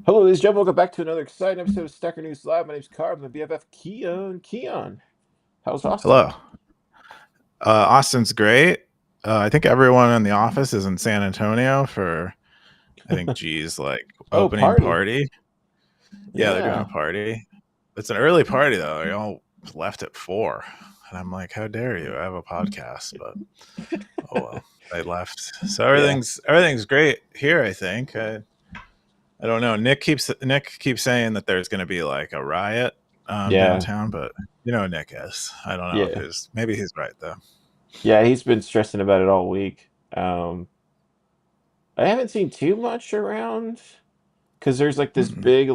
Hello, ladies and gentlemen. Welcome back to another exciting episode of Stacker News Live. My name's Carl. I'm the BFF Keon. Keon, how's Austin? Hello. Austin's great. I think everyone in the office is in San Antonio for, I think, like Oh, opening party. party. Yeah, they're doing a Yeah. party. It's an early party though. They all left at 4, and I'm like, how dare you? I have a podcast, but oh well, they left. So Yeah. everything's great here. I think. I don't know. Nick keeps saying that there's going to be like a riot Yeah. downtown, but Nick is. I don't know if Yeah. maybe he's right though. Yeah. He's been stressing about it all week. I haven't seen too much around because there's like this Mm. big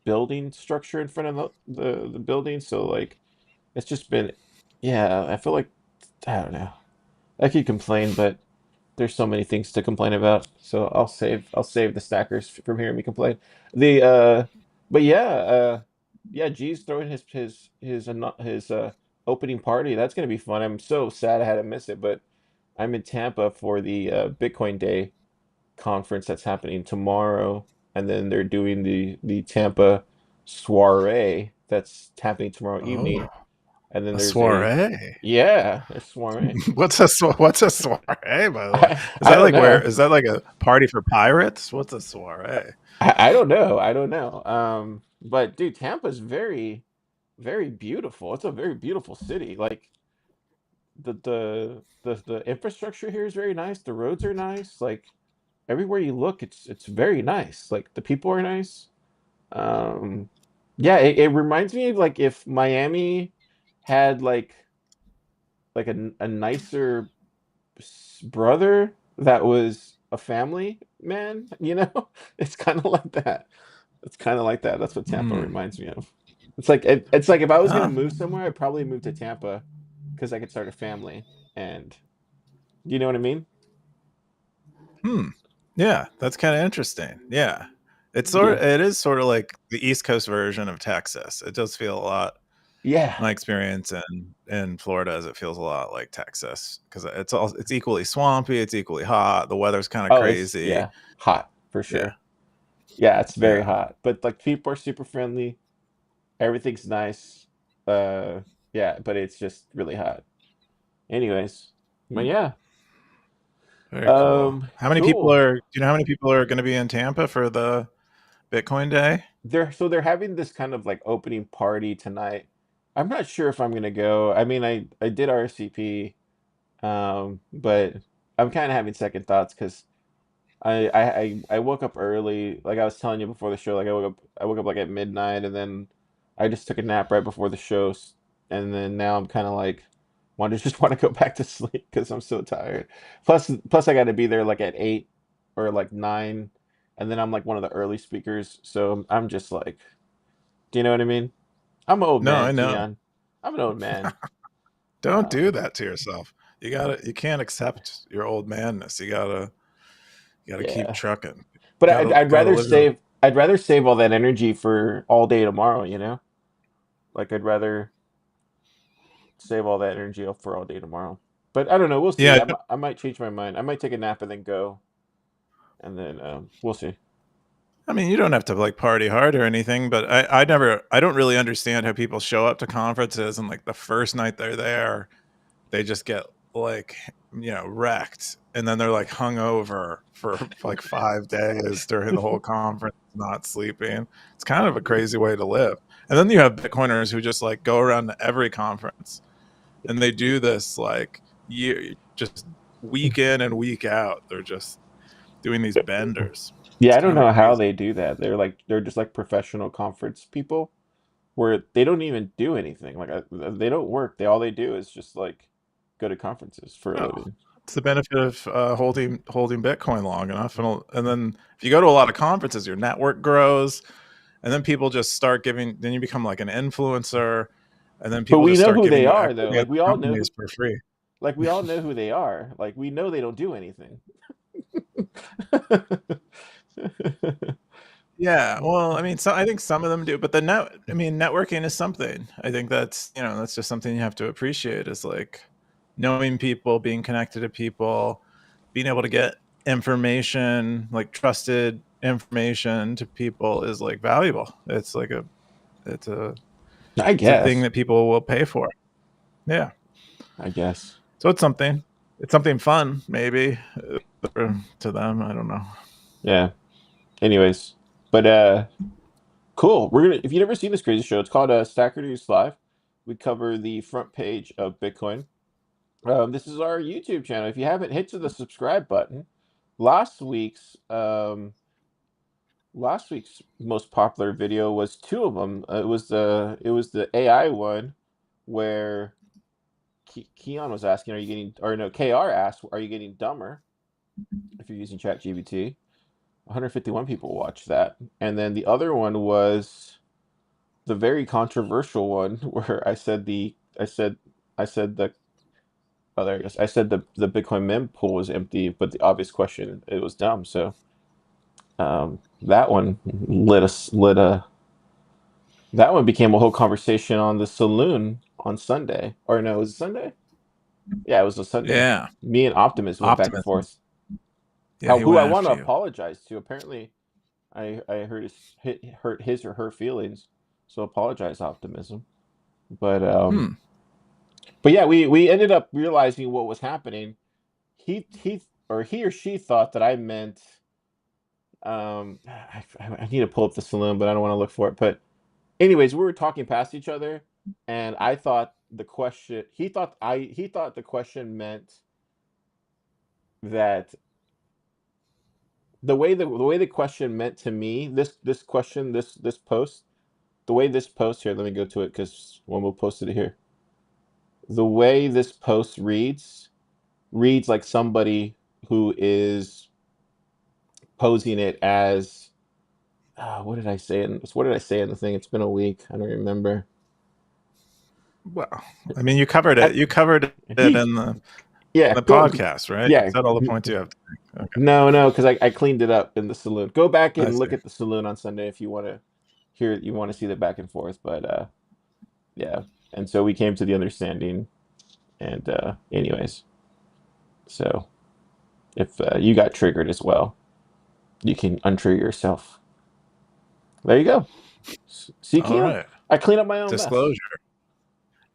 building structure in front of the building. So like it's just been, yeah. I feel like I don't know. I could complain, but there's so many things to complain about. So I'll save the stackers from hearing me complain. The but yeah, G's throwing his opening party. That's gonna be fun. I'm so sad I had to miss it, but I'm in Tampa for the Bitcoin Day conference that's happening tomorrow, and then they're doing the Tampa soiree that's happening tomorrow evening, Oh, and then a there's a soiree. yeah, a soiree. What's a soiree, by the way? I don't know. Is that like a party for pirates? What's a soiree? I don't know. I don't know. But dude, Tampa's very, very beautiful. It's a very beautiful city. Like the infrastructure here is very nice. The roads are nice. Like everywhere you look, it's very nice. Like the people are nice. Um, yeah, it reminds me of like if Miami had like a nicer brother that was a family man, you know? It's kind of like that. It's kind of like that. That's what Tampa Hmm. reminds me of. It's like if I was gonna Huh. move somewhere, I'd probably move to Tampa because I could start a family. And you know what I mean? Hmm. Yeah, that's kind of interesting. Yeah, Yeah. it is sort of like the East Coast version of Texas. It does feel a lot. Yeah. My experience in Florida is it feels a lot like Texas because it's equally swampy, it's equally hot, the weather's kind of Oh, it's crazy. yeah, hot for Yeah, sure. Yeah, it's very yeah. hot. But like people are super friendly. Everything's nice. Uh yeah, but it's just really hot. Anyways, but Hmm. yeah. Very cool. Cool. Do you know how many people are going to be in Tampa for the Bitcoin Day? They're having this kind of like opening party tonight. I'm not sure if I'm gonna go. I mean, I did RSVP, but I'm kind of having second thoughts because I woke up early. Like I was telling you before the show, like I woke up like at midnight, and then I just took a nap right before the show, and then now I'm kind of like want to go back to sleep because I'm so tired. Plus I got to be there like at 8 or like 9, and then I'm like one of the early speakers, so I'm just like, do you know what I mean? I'm an old No, man, I know. Keon. I'm an old man. Don't do Um, that to yourself. You can't accept your old manness. You gotta keep yeah, trucking. but I'd Gotta rather live your. save all that energy for all day tomorrow. You know, like I'd rather save all that energy up for all day tomorrow. But I don't know. We'll see. Yeah, I might change my mind. I might take a nap and then go, and then we'll see. I mean, you don't have to like party hard or anything, but I don't really understand how people show up to conferences and like the first night they're there, they just get like, wrecked. And then they're like hungover for like 5 days during the whole conference, not sleeping. It's kind of a crazy way to live. And then you have Bitcoiners who just like go around to every conference and they do this like just week in and week out. They're just doing these benders. Yeah, It's I don't kind of know how crazy. they do that. They're just like professional conference people where they don't even do anything. Like they don't work. All they do is just like go to conferences for a Oh, living. it's the benefit of holding Bitcoin long enough, and then if you go to a lot of conferences, your network grows, and then people just start giving. Then you become like an influencer, and then But people we just know start who giving they you are though. equity at Like the companies for free. we all know who they are. Like we know they don't do anything. Yeah, well, I mean, I think some of them do, but I mean, networking is something. I think that's just something you have to appreciate is like knowing people, being connected to people, being able to get information, like trusted information to people is like valuable. It's a I it's a thing guess. that people will pay for. Yeah. I guess. So it's something. It's something fun, maybe to them. I don't know. Yeah. Anyways, but cool. We're gonna. If you've never seen this crazy show, it's called Stacker News Live. We cover the front page of Bitcoin. This is our YouTube channel. If you haven't, hit to the subscribe button. Last week's um, last week's most popular video was two of them. It was the AI one where Keon was asking, "Are you getting?" Or no, KR asked, "Are you getting dumber if you're using ChatGPT?" 151 people watched that, and then the other one was the very controversial one where I said the oh there it is. I said the Bitcoin mem pool was empty, but the obvious question it was dumb. So that one lit a that one became a whole conversation on the saloon on Sunday. Or no, was it Sunday? Yeah, it was a Sunday. Yeah. Me and Optimus went back and Optimism. forth. Yeah, How he who went I want after to you. apologize to. Apparently, I hurt his or her feelings, so apologize, Optimism. But Hmm. yeah, we ended up realizing what was happening. He or she thought that I meant I need to pull up the saloon, but I don't want to look for it. But anyways, we were talking past each other, and I thought the question he thought the question meant that the way the question meant to me, this question, this post, the way this post here, let me go to it because one will posted it here. The way this post reads like somebody who is posing it as what did I say in the thing? It's been a week. I don't remember. Well, I mean, you covered I, it. You covered it he in yeah, the go podcast, right? You yeah. said all the points you have to make. Okay. No, because I cleaned it up in the saloon. Go back I and see. look at the saloon on Sunday if you want to see the back and forth. But yeah. And so we came to the understanding and anyways. So if you got triggered as well, you can untrigger yourself. There you go. See, All Keon? right. I clean up my own mess. Disclosure.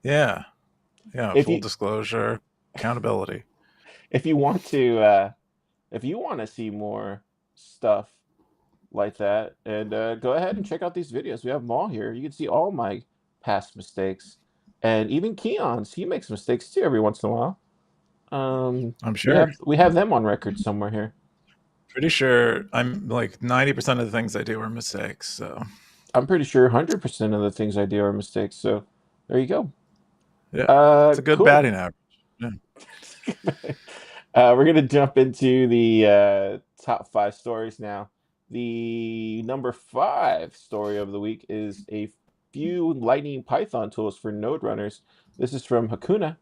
Yeah. Yeah. If Full you disclosure, accountability. if you want to if you want to see more stuff like that, and go ahead and check out these videos. We have them all here. You can see all my past mistakes, and even Keon's. He makes mistakes too every once in a while. I'm sure. We have them on record somewhere here. Pretty sure I'm like 90% of the things I do are mistakes. So, I'm pretty sure 100% of the things I do are mistakes. So there you go. yeah, it's a good Cool. batting average. Yeah. We're gonna jump into the top five stories now. The number five story of the week is a few Lightning Python tools for node runners. This is from Hakuna.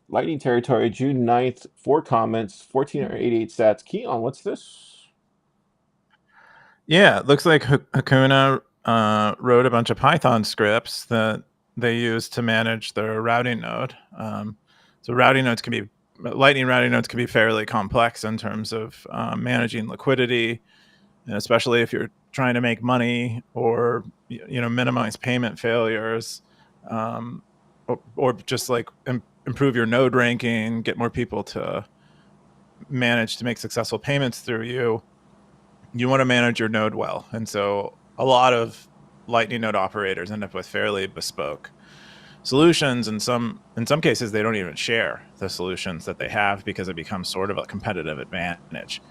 Lightning Territory, June 9th. Four comments, 1488 sats. Keon, what's this? Yeah, it looks like Hakuna wrote a bunch of Python scripts that they use to manage their routing node. So Lightning routing nodes can be fairly complex in terms of managing liquidity, and especially if you're trying to make money or minimize payment failures, or just like improve your node ranking, get more people to manage to make successful payments through you. You want to manage your node well. And so a lot of Lightning node operators end up with fairly bespoke solutions. In some cases, they don't even share the solutions that they have because it becomes sort of a competitive advantage.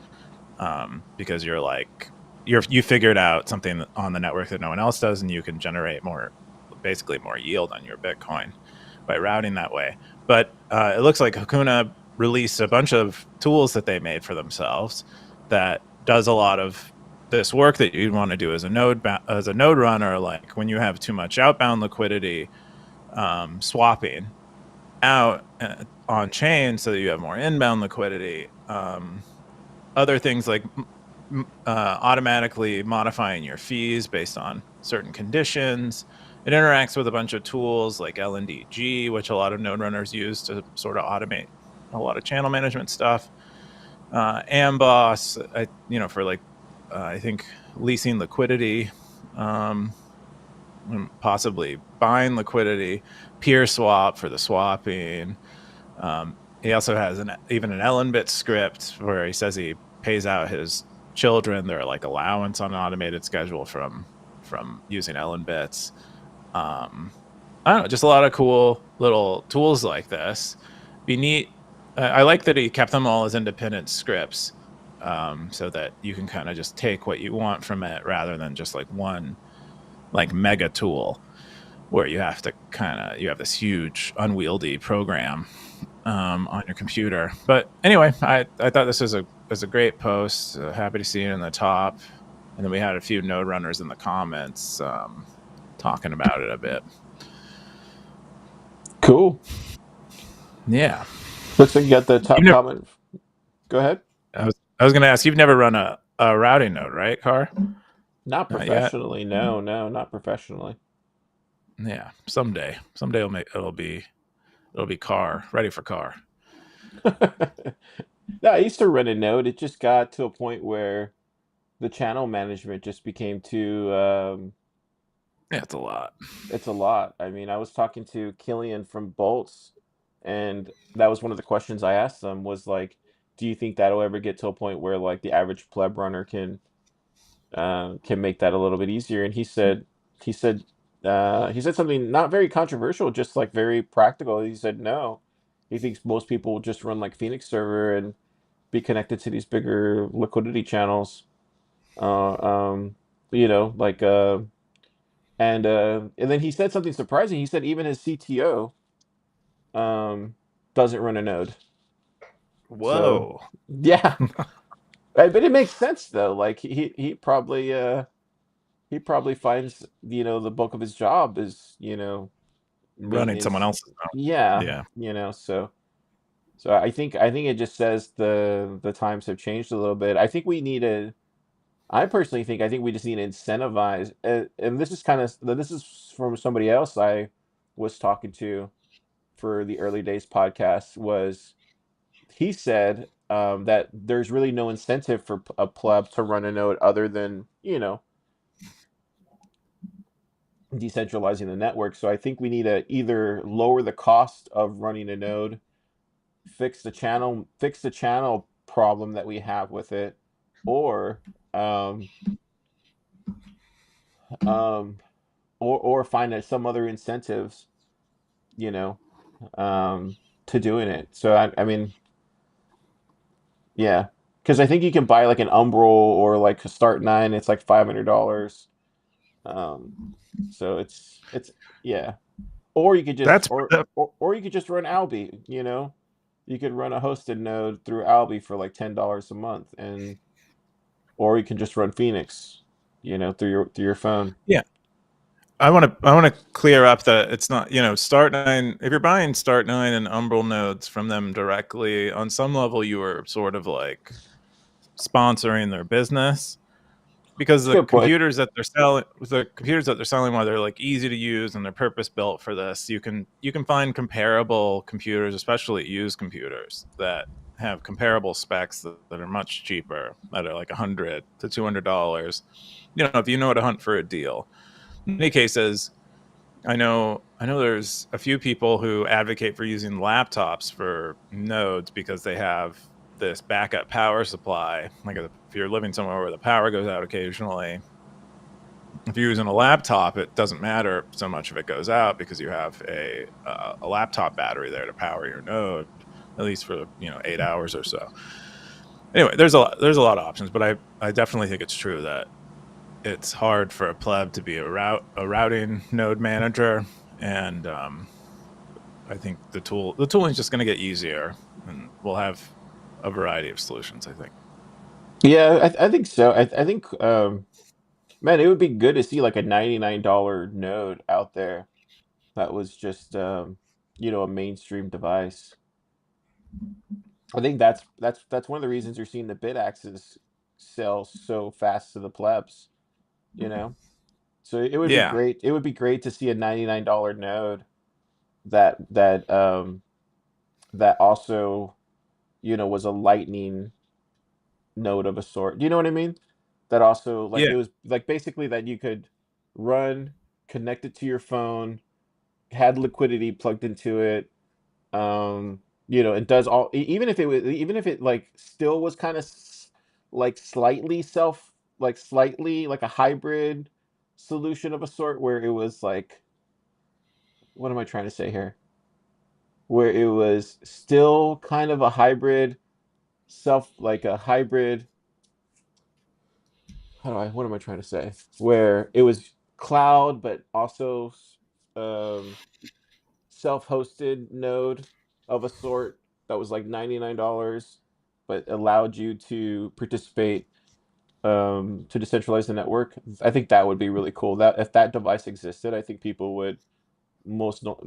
Because you figured out something on the network that no one else does, and you can generate basically more yield on your Bitcoin by routing that way. But it looks like Hakuna released a bunch of tools that they made for themselves that does a lot of this work that you'd want to do as a node runner, like when you have too much outbound liquidity, swapping out on chain so that you have more inbound liquidity. Other things like automatically modifying your fees based on certain conditions. It interacts with a bunch of tools like LNDG, which a lot of node runners use to sort of automate a lot of channel management stuff. Amboss, for like I think leasing liquidity, um, possibly buying liquidity, peer swap for the swapping. He also has even an Ellenbit script where he says he pays out his children their like allowance on an automated schedule from using Ellenbits. Um, I don't know, just a lot of cool little tools like this. Be neat. I like that he kept them all as independent scripts, so that you can kind of just take what you want from it rather than just like one like mega tool where you have this huge unwieldy program on your computer. But anyway, I thought this was a great post. Happy to see it in the top, and then we had a few node runners in the comments talking about it a bit. Cool. Yeah, Looks like you got the you top never. comment. Go ahead. I was going to ask. You've never run a routing node, right, Car? Not Not yet. professionally. No, no, not professionally. Yeah, someday. Someday it'll be Car ready for Car. No, I used to run a node. It just got to a point where the channel management just became too Yeah, it's a lot. it's a lot. I mean, I was talking to Killian from Bolts, and that was one of the questions I asked them was like, do you think that'll ever get to a point where like the average pleb runner can make that a little bit easier? And he said he said something not very controversial, just like very practical. He said no. He thinks most people will just run like Phoenix server and be connected to these bigger liquidity channels. Uh, um, you know, like and then he said something surprising. He said even his CTO um doesn't run a node. So Whoa. yeah, but it makes sense though. Like he probably finds the bulk of his job is Running someone maintenance. else's node. Yeah, Yeah. so I think it just says the times have changed a little bit. I personally think we just need to incentivize, and this is from somebody else I was talking to for the early days podcast. Was he said that there's really no incentive for a pleb to run a node other than decentralizing the network. So I think we need to either lower the cost of running a node, fix the channel problem that we have with it, or um, um, or find some other incentives, you know, um, to doing it. So I mean, yeah, because I think you can buy like an Umbrel or like a Start Nine. It's like $500. Um, so it's yeah. Or you could just That's that, or you could just run Alby. You could run a hosted node through Alby for like $10 a month, and or you can just run Phoenix, through your phone. yeah. I want to clear up that it's not, Start Nine. If you're buying Start Nine and Umbral nodes from them directly, on some level, you are sort of like sponsoring their business because It's a good point. the computers that they're selling, while they're like easy to use and they're purpose built for this, you can find comparable computers, especially used computers that have comparable specs that are much cheaper, that are like $100 to $200. If you know how to hunt for a deal. In many cases, I know there's a few people who advocate for using laptops for nodes because they have this backup power supply. Like if you're living somewhere where the power goes out occasionally, if you're using a laptop, it doesn't matter so much if it goes out because you have a laptop battery there to power your node, at least for 8 hours or so. Anyway, there's a lot of options, but I definitely think it's true that it's hard for a pleb to be a routing node manager, and I think the tooling is just going to get easier, and we'll have a variety of solutions. I think. Yeah, I think so. I think man, it would be good to see like a $99 node out there that was just a mainstream device. I think that's one of the reasons you're seeing the bit axes sell so fast to the plebs, you know. So it would be Yeah, great. It would be great to see a $99 node that also was a lightning node of a sort. Do you know what I mean? that also like Yeah. it was like basically that you could run, connect it to your phone, had liquidity plugged into it. It does all even if it was even if it like still was kind of like slightly like a hybrid solution of a sort where it was like what am I trying to say here? Where it was still kind of a hybrid like a hybrid what am I trying to say? Where it was cloud but also um self-hosted node of a sort that was like $99 but allowed you to participate to decentralize the network. I think that would be really cool. That if that device existed, I think people would most no,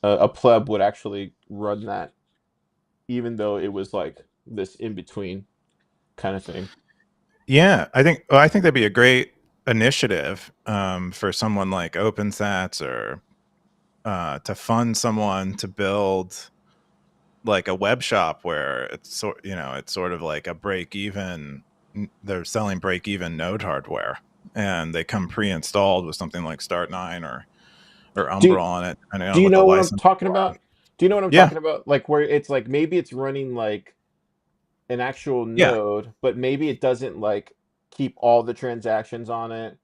a pleb would actually run that even though it was like this in between kind of thing. Yeah, I think that'd be a great initiative for someone like OpenSats or to fund someone to build like a web shop where it's sort of like a break even. They're selling break even node hardware, and they come pre-installed with something like Start9 or Do Umbra on it, depending do on you what the know what I'm license talking are. about? Do you know what I'm Yeah, talking about? Like where it's like maybe it's running like an actual yeah. node, but maybe it doesn't like keep all the transactions on it,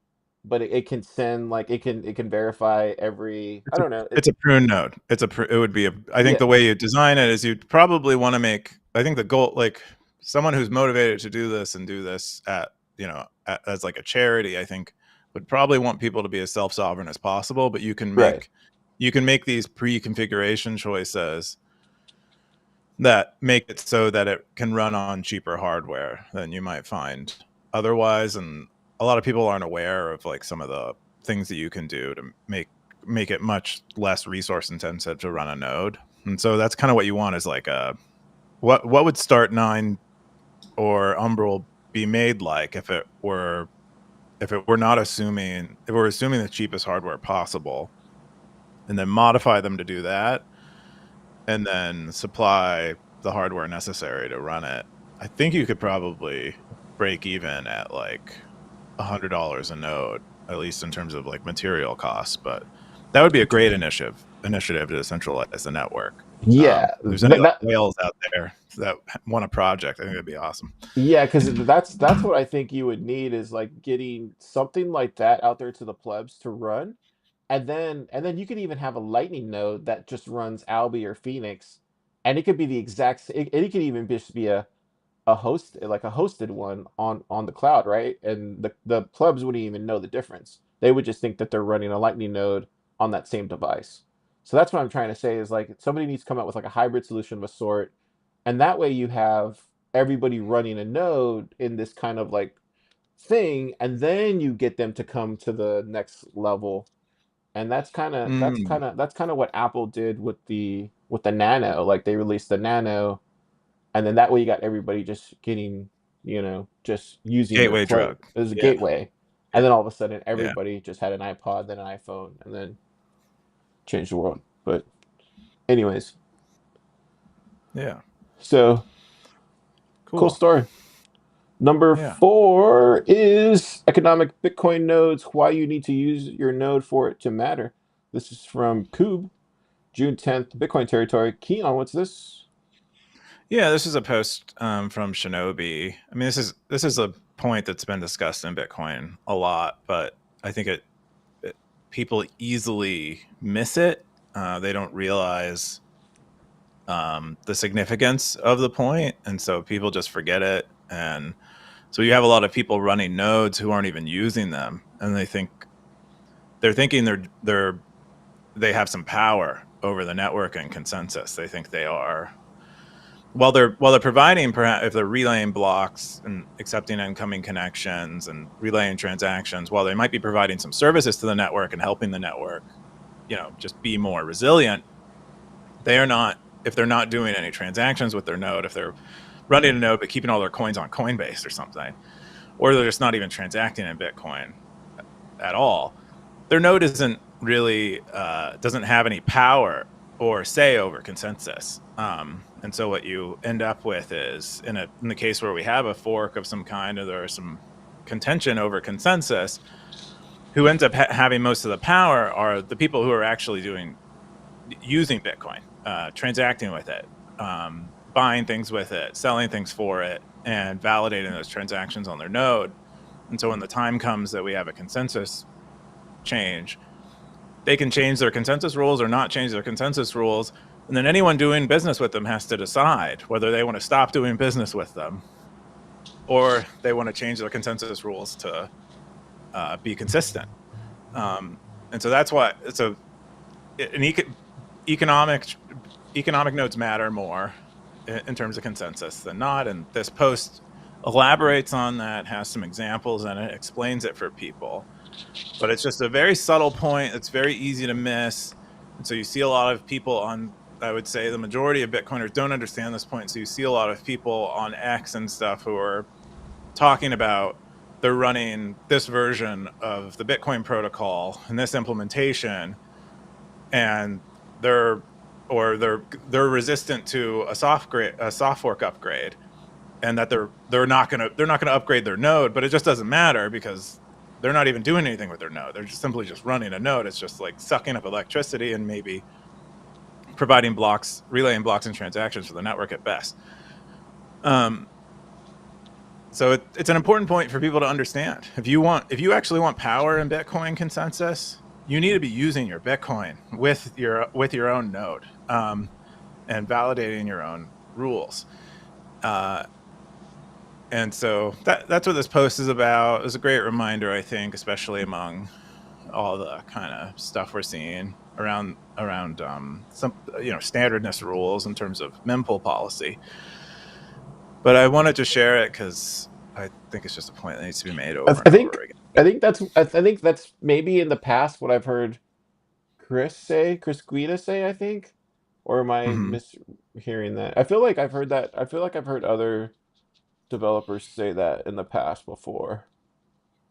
but it can send like it can verify every I It's a don't know. it's a prune node. It would be a. I think Yeah, the way you design it is you'd probably want to make. I think the goal, like someone who's motivated to do this and do this as like a charity, I think would probably want people to be as self sovereign as possible. But right. you can make these pre configuration choices that make it so that it can run on cheaper hardware than you might find otherwise. And a lot of people aren't aware of like some of the things that you can do to make it much less resource intensive to run a node. And so that's kind of what you want is like a what would Start9 or Umbral be made like if it were not assuming if we're assuming the cheapest hardware possible and then modify them to do that and then supply the hardware necessary to run it. I think you could probably break even at like $100 a node, at least in terms of like material costs. But that would be a great initiative to decentralize the network. Yeah, If there's any like that whales out there that want a project, I think it'd be awesome. yeah, because that's what I think you would need is like getting something like that out there to the plebs to run, and then you could even have a lightning node that just runs Alby or Phoenix, and it could be the exact. It could even just be a host like a hosted one on the cloud, right? And the plebs wouldn't even know the difference. They would just think that they're running a lightning node on that same device. So that's what I'm trying to say is like somebody needs to come out with like a hybrid solution of a sort, and that way you have everybody running a node in this kind of like thing, and then you get them to come to the next level. And Mm, that's kind of what Apple did with the Nano. Like they released the Nano, and then that way you got everybody just getting just using their gateway play drug. as a Yeah, gateway, yeah, and then all of a sudden yeah, everybody just had an iPod, then an iPhone, and then changed the world. But anyways, yeah. so cool Cool. story. Number Yeah. 4 is economic Bitcoin nodes. Why you need to use your node for it to matter. This is from Koob, June 10th, Bitcoin territory. Keon, what's this? Yeah, this is a post from Shinobi. I mean, this is a point that's been discussed in Bitcoin a lot, but I think it people easily miss it. They don't realize the significance of the point, and so people just forget it. And so you have a lot of people running nodes who aren't even using them, and they're thinking they have some power over the network and consensus. They think they are while they're providing, perhaps if they're relaying blocks and accepting incoming connections and relaying transactions, while they might be providing some services to the network and helping the network just be more resilient, they are not, if they're not doing any transactions with their node, if they're running a node but keeping all their coins on Coinbase or something, or they're just not even transacting in Bitcoin at all, their node isn't really doesn't have any power or say over consensus. And so what you end up with is in the case where we have a fork of some kind, or there are some contention over consensus, who ends up having most of the power are the people who are actually using Bitcoin, transacting with it, buying things with it, selling things for it, and validating those transactions on their node. And so when the time comes that we have a consensus change, they can change their consensus rules or not change their consensus rules. And then anyone doing business with them has to decide whether they want to stop doing business with them or they want to change their consensus rules to be consistent. And so that's why it's economic nodes matter more in terms of consensus than not. And this post elaborates on that, has some examples, and it explains it for people. But it's just a very subtle point. It's very easy to miss. And so you see a lot of people I would say the majority of Bitcoiners don't understand this point. So you see a lot of people on X and stuff who are talking about they're running this version of the Bitcoin protocol and this implementation, and they're resistant to a soft fork upgrade, and that they're not gonna upgrade their node, but it just doesn't matter because they're not even doing anything with their node. They're just simply running a node. It's just like sucking up electricity and maybe providing blocks, relaying blocks and transactions for the network at best. So it's an important point for people to understand. If you actually want power in Bitcoin consensus, you need to be using your Bitcoin with your own node, and validating your own rules. And so that's what this post is about. It's a great reminder, I think, especially among all the kind of stuff we're seeing around some standardness rules in terms of mempool policy. But I wanted to share it because I think it's just a point that needs to be made over I and over think again. I think that's maybe in the past what I've heard Chris Guida say, I think. Or am I Mm-hmm. mishearing that? I feel like I've heard that. I feel like I've heard other developers say that in the past before.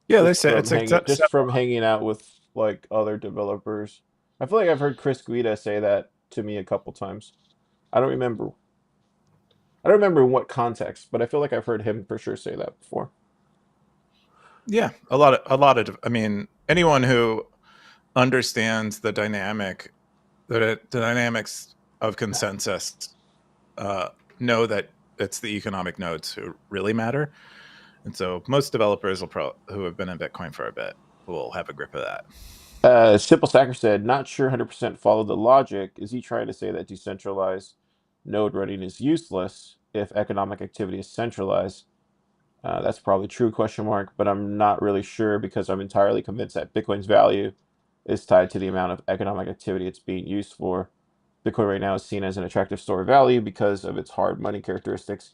Yeah, they say it's like Just from hanging out with like other developers. I feel like I've heard Chris Guida say that to me a couple times. I don't remember. I don't remember in what context, but I feel like I've heard him for sure say that before. yeah, a lot of. I mean, anyone who understands the dynamics of consensus uh, know that it's the economic nodes who really matter. And so most developers who have been in Bitcoin for a bit will have a grip of that. Simple Stacker said, not sure 100% follow the logic. Is he trying to say that decentralized node running is useless if economic activity is centralized? That's probably true, question mark, but I'm not really sure because I'm entirely convinced that Bitcoin's value is tied to the amount of economic activity it's being used for. Bitcoin right now is seen as an attractive store of value because of its hard money characteristics.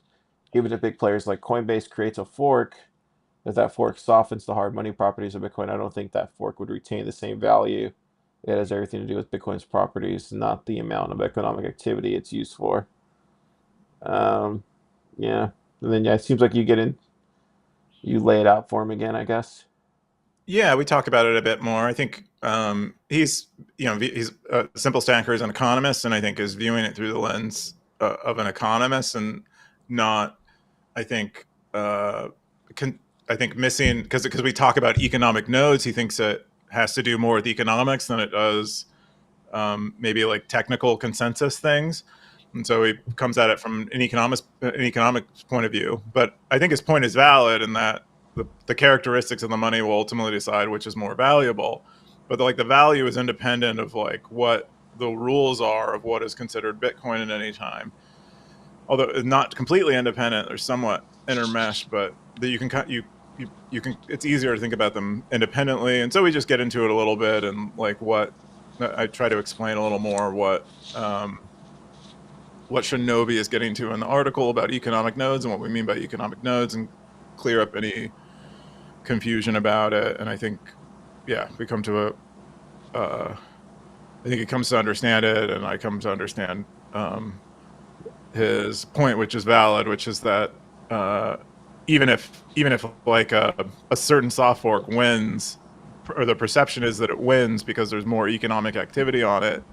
Even if big players like Coinbase creates a fork, if that fork softens the hard money properties of Bitcoin, I don't think that fork would retain the same value. It has everything to do with Bitcoin's properties, not the amount of economic activity it's used for. Um, yeah, and then yeah, it seems like you lay it out for him again, I guess. Yeah, we talk about it a bit more. I think he's a simple stacker is an economist, and I think is viewing it through the lens of an economist, and not. I think uh, can, I think missing because we talk about economic nodes. He thinks it has to do more with economics than it does maybe like technical consensus things. And so he comes at it from an economic point of view. But I think his point is valid in that the characteristics of the money will ultimately decide which is more valuable. But the value is independent of like what the rules are of what is considered Bitcoin at any time. Although not completely independent, they're somewhat intermeshed, but that you can it's easier to think about them independently. And so we just get into it a little bit and like what I try to explain a little more what Shinobi is getting to in the article about economic nodes and what we mean by economic nodes, and clear up any confusion about it. And I think, yeah, we come to I think he comes to understand it, and I come to understand his point, which is valid, which is that uh, even if like a certain soft fork wins, or the perception is that it wins because there's more economic activity on it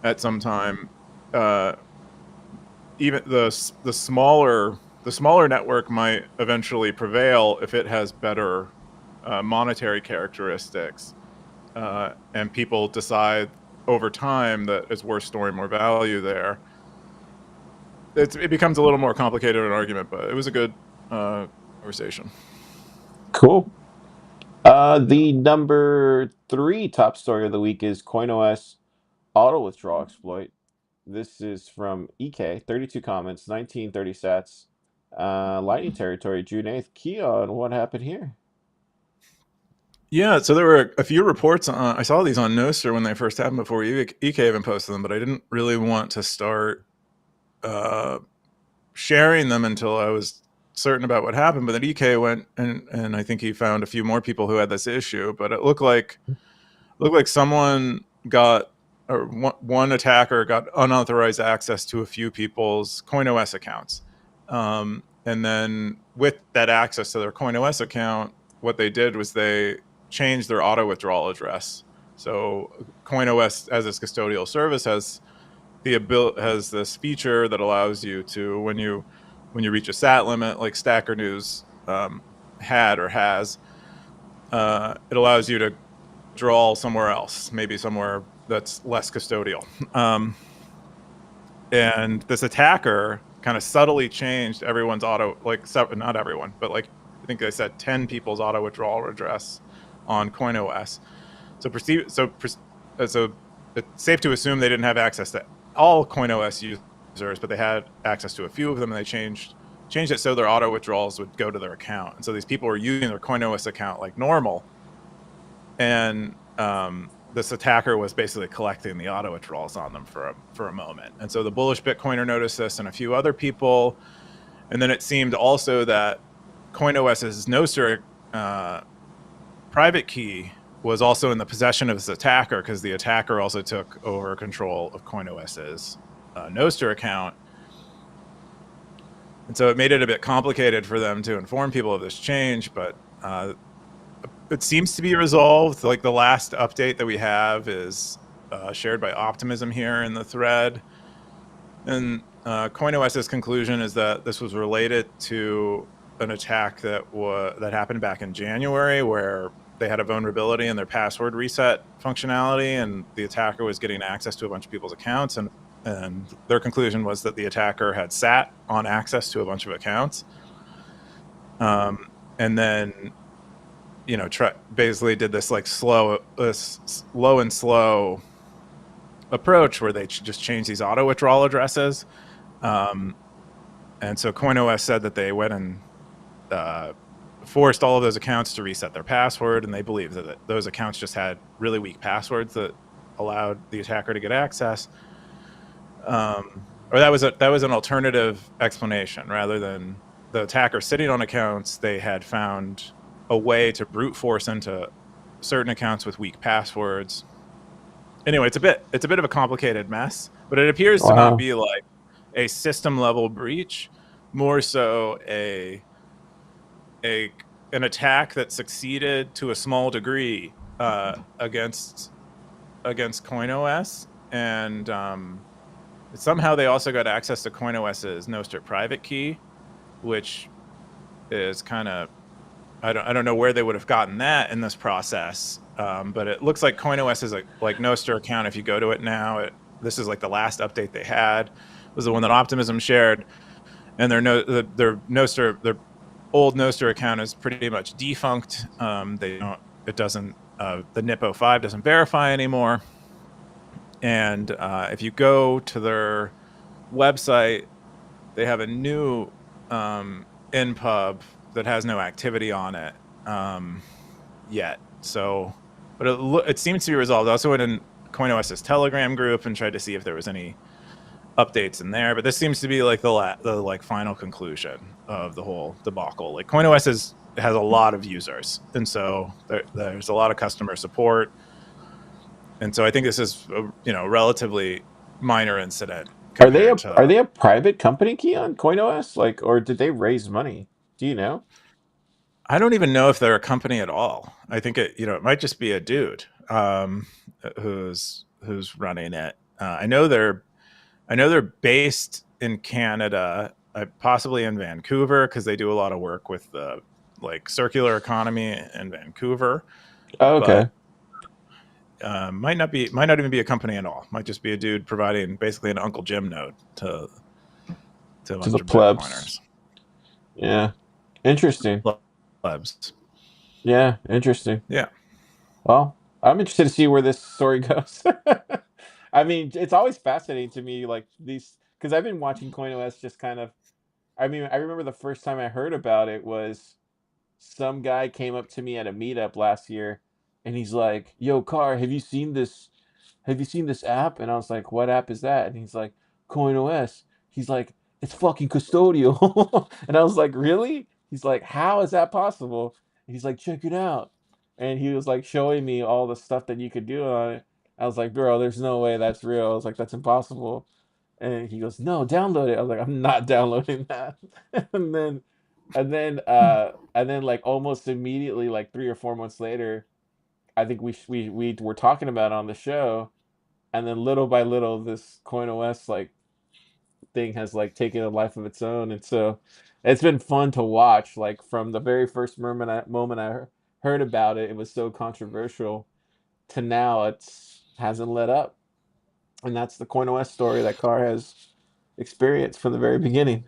at some time, uh, even the smaller the smaller network might eventually prevail if it has better monetary characteristics, and people decide over time that it's worth storing more value there. It becomes a little more complicated of an argument, but it was a good conversation. Cool. The number three top story of the week is CoinOS auto withdrawal exploit. This is from EK, 32 comments, 1930 sats. Lightning territory, June 8th. Keon, what happened here? Yeah, so there were a few reports. I saw these on Nostr when they first happened before EK even posted them, but I didn't really want to start uh, sharing them until I was certain about what happened. But then EK went and I think he found a few more people who had this issue. But it looked like someone got, or one attacker got unauthorized access to a few people's CoinOS accounts. And then with that access to their CoinOS account, what they did was they changed their auto withdrawal address. So CoinOS as its custodial service has this feature that allows you to, when you reach a SAT limit, like Stacker News had or has, it allows you to draw somewhere else, maybe somewhere that's less custodial. And this attacker kind of subtly changed everyone's auto, like not everyone, but like I think they said 10 people's auto withdrawal address on CoinOS. So so it's safe to assume they didn't have access to all CoinOS users, but they had access to a few of them, and they changed it so their auto withdrawals would go to their account. And so these people were using their CoinOS account like normal, and this attacker was basically collecting the auto withdrawals on them for a moment. And so the bullish Bitcoiner noticed this, and a few other people. And then it seemed also that CoinOS's Nostr private key was also in the possession of this attacker, because the attacker also took over control of CoinOS's Nostr account. And so it made it a bit complicated for them to inform people of this change, but it seems to be resolved. Like the last update that we have is shared by Optimism here in the thread. And CoinOS's conclusion is that this was related to an attack that happened back in January, where they had a vulnerability in their password reset functionality, and the attacker was getting access to a bunch of people's accounts. And their conclusion was that the attacker had sat on access to a bunch of accounts. And then basically did this like low and slow approach where they just changed these auto withdrawal addresses. And so CoinOS said that they went and forced all of those accounts to reset their password, and they believe that those accounts just had really weak passwords that allowed the attacker to get access. Or that was an alternative explanation. Rather than the attacker sitting on accounts, they had found a way to brute force into certain accounts with weak passwords. Anyway, it's a bit of a complicated mess, but it appears to not Wow. be like a system level breach, more so an attack that succeeded to a small degree against CoinOS, and somehow they also got access to CoinOS's Nostr private key, which is kind of, I don't know where they would have gotten that in this process, but it looks like CoinOS is like Nostr account. If you go to it now, this is like the last update they had, was the one that Optimism shared, and their old Nostr account is pretty much defunct. The NIPO 5 doesn't verify anymore, and if you go to their website, they have a new npub that has no activity on it yet. So, but it seems to be resolved. I also went in CoinOS's Telegram group and tried to see if there was any updates in there. But this seems to be like the like final conclusion of the whole debacle. Like CoinOS has a lot of users, and so there's a lot of customer support. And so I think this is a relatively minor incident compared Are to. they a private company, Keon? CoinOS? Like, or did they raise money? Do you know? I don't even know if they're a company at all. I think it might just be a dude who's running it. I know they're based in Canada, possibly in Vancouver because they do a lot of work with the like circular economy in Vancouver, Oh, okay. but might not even be a company at all. Might just be a dude providing basically an Uncle Jim node to a To the bunch of plebs. Bitcoiners. Yeah. Interesting. Plebs. Yeah, interesting. Yeah. Well, I'm interested to see where this story goes. I mean, it's always fascinating to me, like these, because I've been watching CoinOS just kind of. I mean, I remember the first time I heard about it was some guy came up to me at a meetup last year, and he's like, "Yo, Car, have you seen this? Have you seen this app?" And I was like, "What app is that?" And he's like, "CoinOS." He's like, "It's fucking custodial." And I was like, "Really?" He's like, "How is that possible?" And he's like, "Check it out." And he was like showing me all the stuff that you could do on it. I was like, "Bro, there's no way that's real." I was like, "That's impossible." And he goes, "No, download it." I was like, "I'm not downloading that." And then and then like almost immediately, like 3 or 4 months later, I think we were talking about it on the show, and then little by little this CoinOS like thing has like taken a life of its own, and so it's been fun to watch. Like from the very first moment I heard about it, it was so controversial, to now it's hasn't let up, and that's the CoinOS story that Carr has experienced from the very beginning.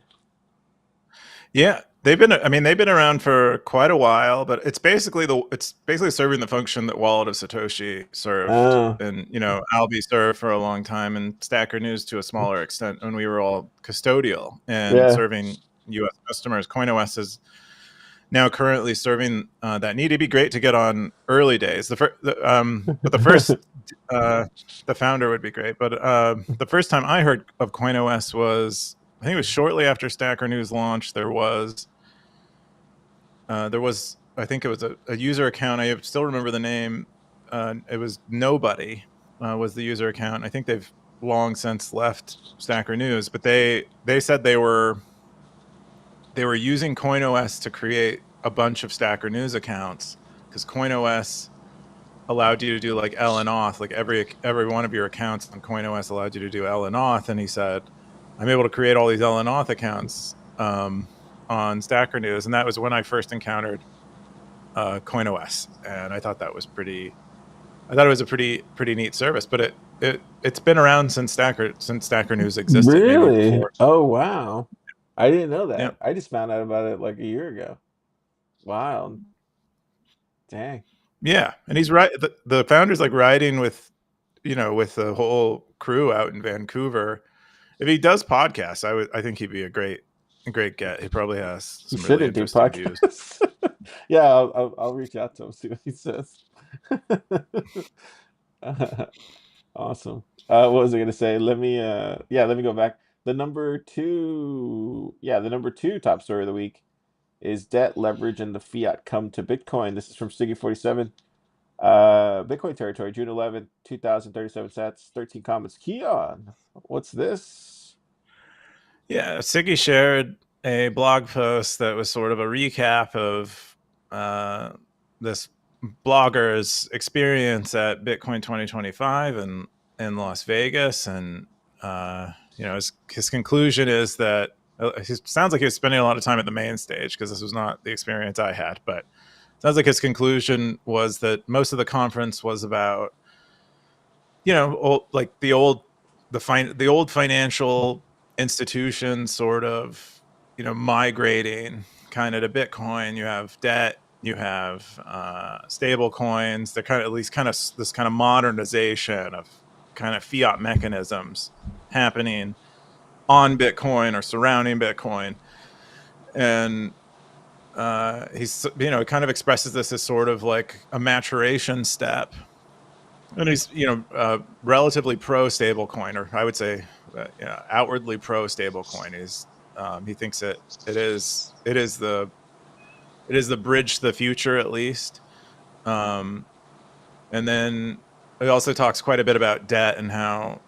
Yeah, they've been. I mean, they've been around for quite a while, but it's basically serving the function that Wallet of Satoshi served, Uh, and Alby served for a long time, and Stacker News to a smaller extent when we were all custodial and yeah. serving U.S. customers. CoinOS is now currently serving that need. It'd be great to get on early days. But the first, uh, the founder would be great. But the first time I heard of CoinOS was, I think it was shortly after Stacker News launched. There was I think it was a user account. I still remember the name. It was Nobody was the user account. I think they've long since left Stacker News, but they said they were using CoinOS to create a bunch of Stacker News accounts because CoinOS allowed you to do like L and auth, like every one of your accounts on CoinOS allowed you to do L and auth. And he said, I'm able to create all these L and auth accounts on Stacker News, and that was when I first encountered CoinOS, and I thought that was pretty. I thought it was a pretty neat service, but it's been around since Stacker News existed, maybe Really? before. Oh, wow. I didn't know Yeah. that. I just found out about it like a year ago. Wow. Dang. Yeah, and he's right. The founder's like riding with, with the whole crew out in Vancouver. If he does podcasts, I think he'd be a great get. He probably has He some really shouldn't do interesting views. podcasts. Yeah, I'll reach out to him, see what he says. Awesome. What was I gonna say? Let me go back. The number two top story of the week is debt, leverage, and the fiat come to Bitcoin. This is from Siggy47. Bitcoin territory, June 11th, 2037 sats, 13 comments. Keon, what's this? Yeah, Siggy shared a blog post that was sort of a recap of this blogger's experience at Bitcoin 2025 in Las Vegas, and his conclusion is that it sounds like he was spending a lot of time at the main stage because this was not the experience I had, but it sounds like his conclusion was that most of the conference was about like the old financial institutions sort of migrating kind of to Bitcoin. You have debt, you have stable coins. They're kind of at least kind of this kind of modernization of kind of fiat mechanisms happening on Bitcoin or surrounding Bitcoin. And he's kind of expresses this as sort of like a maturation step, and he's relatively pro stablecoin, or I would say outwardly pro stablecoin. He thinks it is the bridge to the future at least. And then he also talks quite a bit about debt and how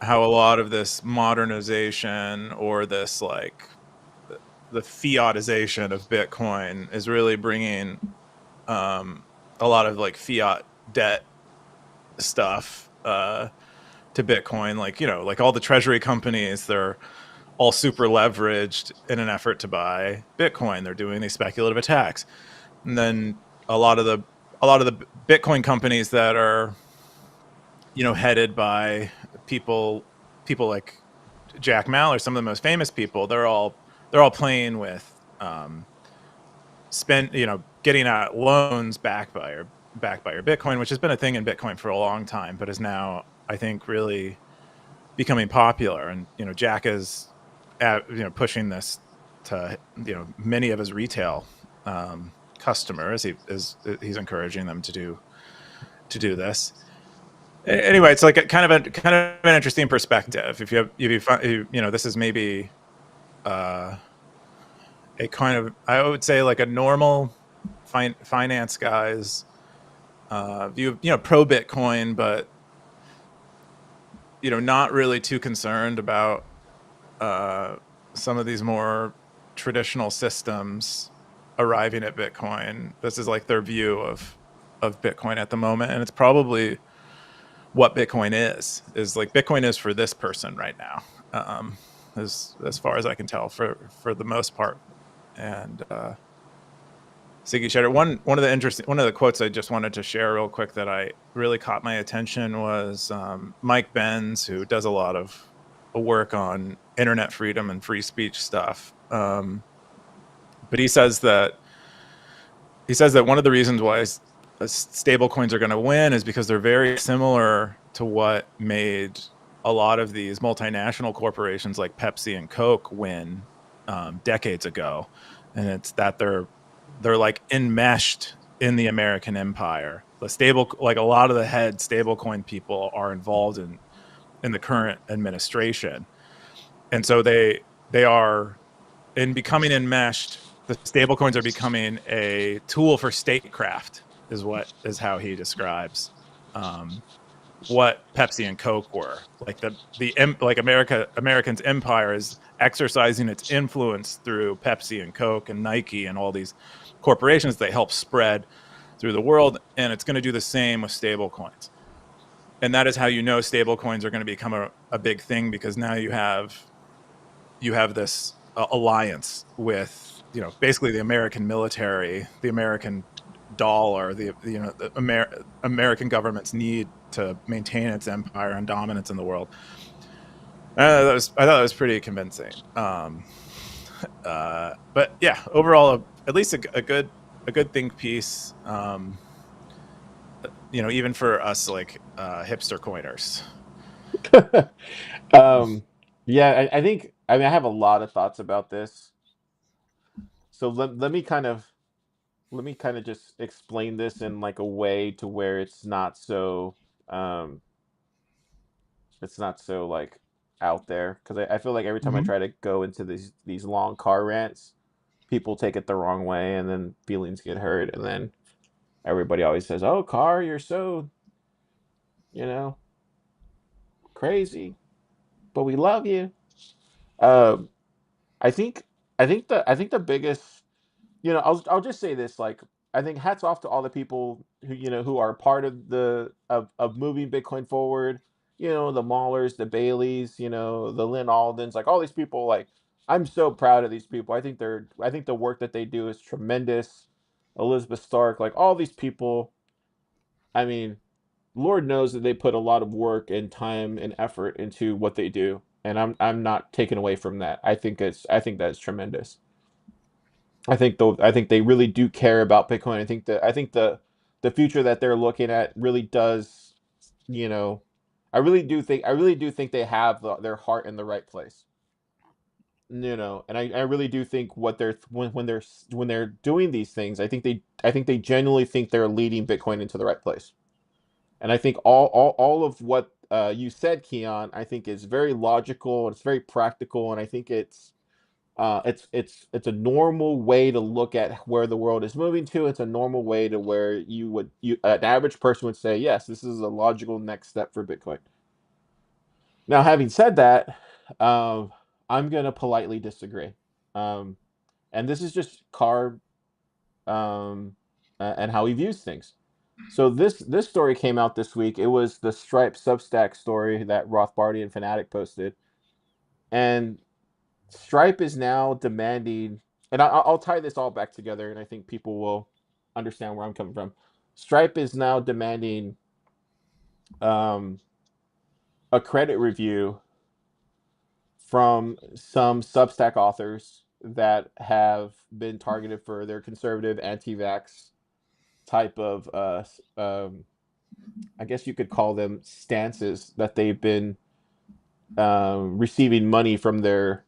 a lot of this modernization or this like the fiatization of Bitcoin is really bringing a lot of like fiat debt stuff to Bitcoin. Like like all the treasury companies, they're all super leveraged in an effort to buy Bitcoin. They're doing these speculative attacks, and then a lot of the a lot of the Bitcoin companies that are headed by people like Jack Mallers, some of the most famous people. They're all playing with spend getting out loans backed by your Bitcoin, which has been a thing in Bitcoin for a long time, but is now I think really becoming popular. And Jack is pushing this to many of his retail customers. He's encouraging them to do this. Anyway, it's like kind of an interesting perspective. If this is maybe uh, a kind of, I would say, like a normal finance guy's view of pro Bitcoin, but not really too concerned about uh, some of these more traditional systems arriving at Bitcoin. This is like their view of Bitcoin at the moment, and it's probably what Bitcoin is like Bitcoin is for this person right now, as far as I can tell, for the most part. And Siggy Shatter. One of the quotes I just wanted to share real quick that I really caught my attention was Mike Benz, who does a lot of work on internet freedom and free speech stuff. But he says that one of the reasons why stable coins are going to win is because they're very similar to what made a lot of these multinational corporations like Pepsi and Coke win decades ago, and it's that they're like enmeshed in the American empire. Like a lot of the head stablecoin people are involved in the current administration, and so they are in becoming enmeshed. The stablecoins are becoming a tool for statecraft, is how he describes um, what Pepsi and Coke were. Like like Americans' empire is exercising its influence through Pepsi and Coke and Nike and all these corporations they help spread through the world, and it's going to do the same with stable coins. And that is how stable coins are going to become a big thing, because now you have this alliance with basically the American military, the American dollar, the American government's need to maintain its empire and dominance in the world. I thought that was pretty convincing. But yeah, overall, at least a good think piece. Even for us like hipster coiners. um, yeah, I think I mean I have a lot of thoughts about this. So let me kind of just explain this in like a way to where um it's not so like out there, because I feel like every time I Mm-hmm. try to go into these long car rants, people take it the wrong way, and then feelings get hurt, and then everybody always says, "Oh, car, you're so, you know, crazy, but we love you." Um, I think I think the biggest, I'll just say this, like, I think hats off to all the people who, who are part of of moving Bitcoin forward. The Maulers, the Baileys, the Lynn Aldens, like all these people. Like, I'm so proud of these people. I think the work that they do is tremendous. Elizabeth Stark, like all these people. I mean, Lord knows that they put a lot of work and time and effort into what they do, and I'm not taken away from that. I think that's tremendous. I think they really do care about Bitcoin. I think the future that they're looking at really does, you know, I really do think they have their heart in the right place. And I really do think what they're when they're doing these things, I think they genuinely think they're leading Bitcoin into the right place. And I think all of what you said, Keon, I think is very logical. It's very practical, and I think it's a normal way to look at where the world is moving to. It's a normal way to where you an average person would say, yes, this is a logical next step for Bitcoin. Now, having said that, um, I'm gonna politely disagree. Um, and this is just Carr, and how he views things. So this story came out this week. It was the Stripe Substack story that Rothbardi and Fanatic posted, and Stripe is now demanding, and I'll tie this all back together, and I think people will understand where I'm coming from. Stripe is now demanding um, a credit review from some Substack authors that have been targeted for their conservative, anti-vax type of, I guess you could call them stances that they've been receiving money from their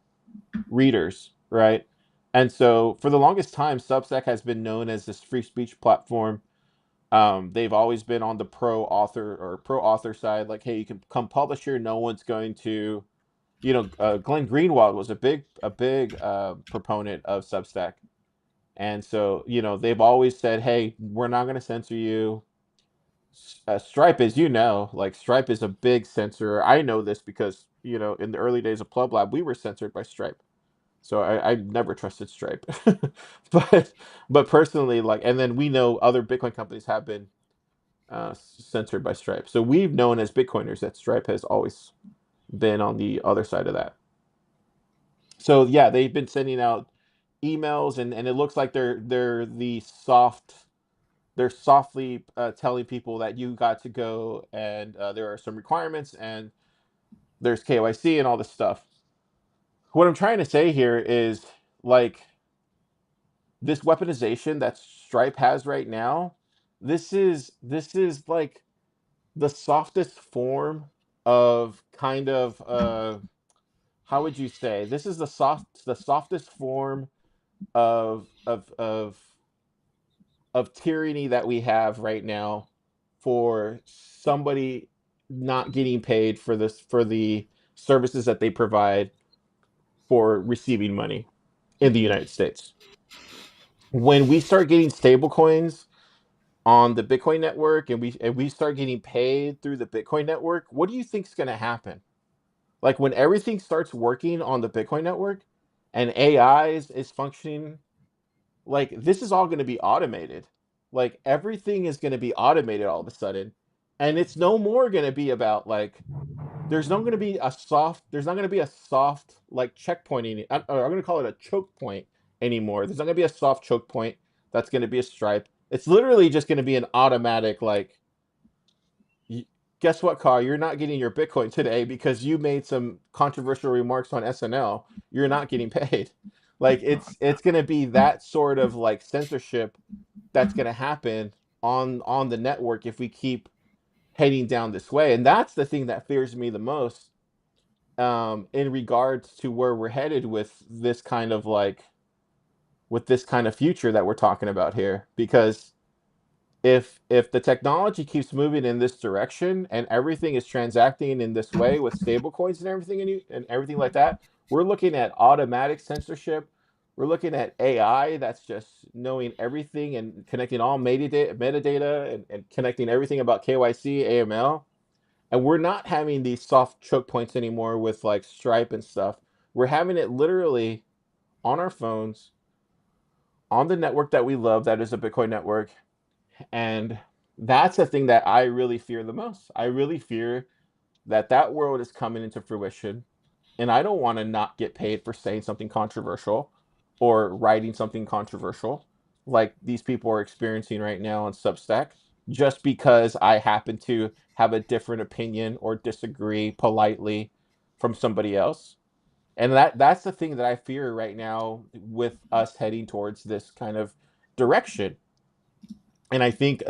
readers, right? And so for the longest time, Substack has been known as this free speech platform. They've always been on the pro author side, like, hey, you can come publish here. No one's going to, Glenn Greenwald was a big proponent of Substack, and so they've always said, hey, we're not going to censor you. Stripe, as you know, like Stripe is a big censor. I know this because in the early days of Plub Lab, we were censored by Stripe. So I never trusted Stripe, but personally, like, and then we know other Bitcoin companies have been censored by Stripe. So we've known as Bitcoiners that Stripe has always been on the other side of that. So yeah, they've been sending out emails, and it looks like they're softly telling people that you got to go, and there are some requirements, and there's KYC and all this stuff. What I'm trying to say here is, like, this weaponization that Stripe has right now, this is like the softest form of kind of how would you say, this is the softest form of tyranny that we have right now for somebody not getting paid for the services that they provide for receiving money in the United States. When we start getting stable coins on the Bitcoin network, and we start getting paid through the Bitcoin network, what do you think is going to happen? Like, when everything starts working on the Bitcoin network and AI is functioning, like, this is all going to be automated. Like, everything is going to be automated all of a sudden, and it's no more going to be about, like, there's not going to be a soft, like, checkpointing. I'm going to call it a choke point anymore. There's not going to be a soft choke point that's going to be a Stripe. It's literally just going to be an automatic, like, guess what, Carl? You're not getting your Bitcoin today because you made some controversial remarks on SNL. You're not getting paid. Like, it's going to be that sort of, like, censorship that's going to happen on the network if we keep heading down this way. And that's the thing that fears me the most, in regards to where we're headed with this kind of future that we're talking about here. Because if the technology keeps moving in this direction and everything is transacting in this way with stable coins and everything, and everything like that, we're looking at automatic censorship. We're looking at AI that's just knowing everything and connecting all metadata, and connecting everything about KYC, AML. And we're not having these soft choke points anymore with, like, Stripe and stuff. We're having it literally on our phones, on the network that we love, that is a Bitcoin network. And that's the thing that I really fear the most. I really fear that that world is coming into fruition, and I don't want to not get paid for saying something controversial or writing something controversial like these people are experiencing right now on Substack, just because I happen to have a different opinion or disagree politely from somebody else. And that's the thing that I fear right now with us heading towards this kind of direction. And I think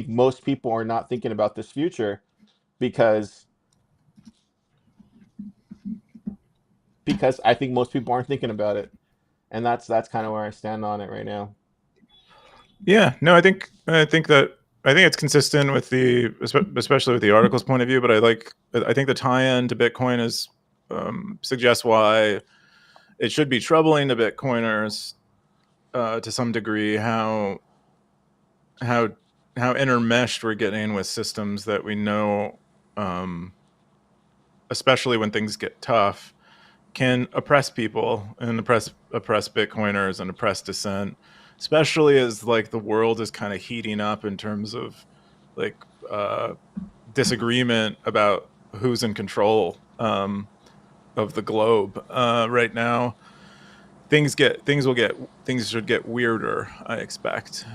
most people are not thinking about this future because I think most people aren't thinking about it, and that's kind of where I stand on it right now. Yeah, no, I think it's consistent with especially with the article's point of view. But I think the tie-in to Bitcoin is suggests why it should be troubling to Bitcoiners to some degree how how intermeshed we're getting with systems that we know, um, especially when things get tough, can oppress people and oppress Bitcoiners and oppress dissent, especially as like the world is kind of heating up in terms of like uh, disagreement about who's in control. the globe right now. Things should get weirder, I expect.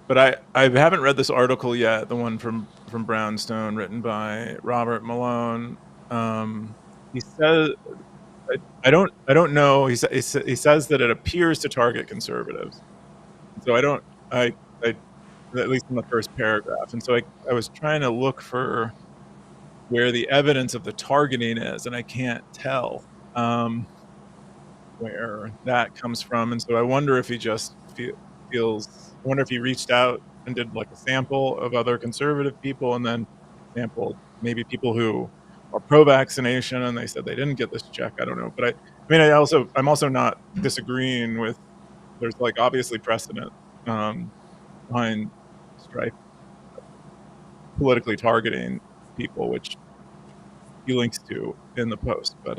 But I haven't read this article yet, the one from Brownstone written by Robert Malone. He says I don't know. He says that it appears to target conservatives. So I I at least in the first paragraph. And so I was trying to look for where the evidence of the targeting is, and I can't tell where that comes from. And so I wonder if he just feels. I wonder if he reached out and did like a sample of other conservative people, and then sampled maybe people who are pro-vaccination, and they said they didn't get this check. I don't know, but I mean, I'm also not disagreeing with. There's like obviously precedent um, behind Stripe politically targeting people, which he links to in the post. But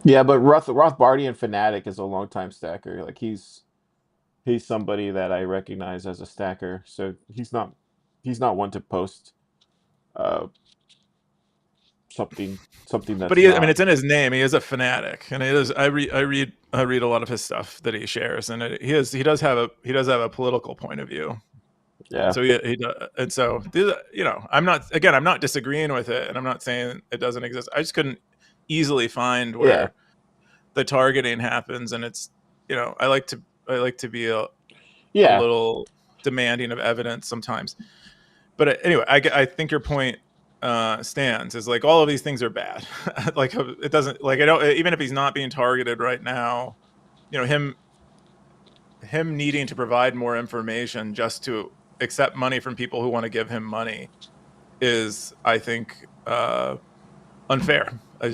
Yeah, but Rothbardian fanatic is a longtime stacker. Like he's somebody that I recognize as a stacker. So he's not one to post uh something but that's he, I mean, not. it's in his name. He is a fanatic, and it is. I read a lot of his stuff that he shares, and he does have a political point of view. Yeah. So and so you know, I'm not disagreeing with it, and I'm not saying it doesn't exist. I just couldn't easily find Yeah. where the targeting happens, and it's I like to be a Yeah. little demanding of evidence sometimes. But anyway, I think your point stands. Is like all of these things are bad. Like it doesn't like I don't even if he's not being targeted right now. You know him needing to provide more information just to accept money from people who want to give him money is, I think, unfair. I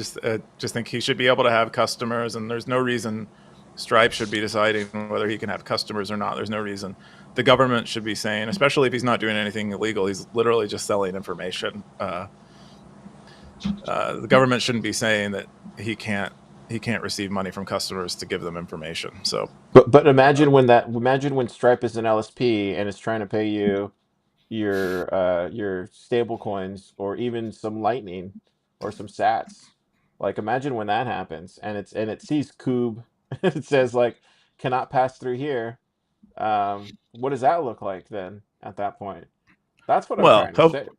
just think he should be able to have customers, and there's no reason Stripe should be deciding whether he can have customers or not. There's no reason. The government should be saying, especially if he's not doing anything illegal, he's literally just selling information. The government shouldn't be saying that he can't he can't receive money from customers to give them information. So But imagine when Stripe is an LSP and it's trying to pay you your stable coins or even some lightning or some sats. Like imagine when that happens and it sees Cube and it says like cannot pass through here. What does that look like then at that point? That's what I'm well, trying to say.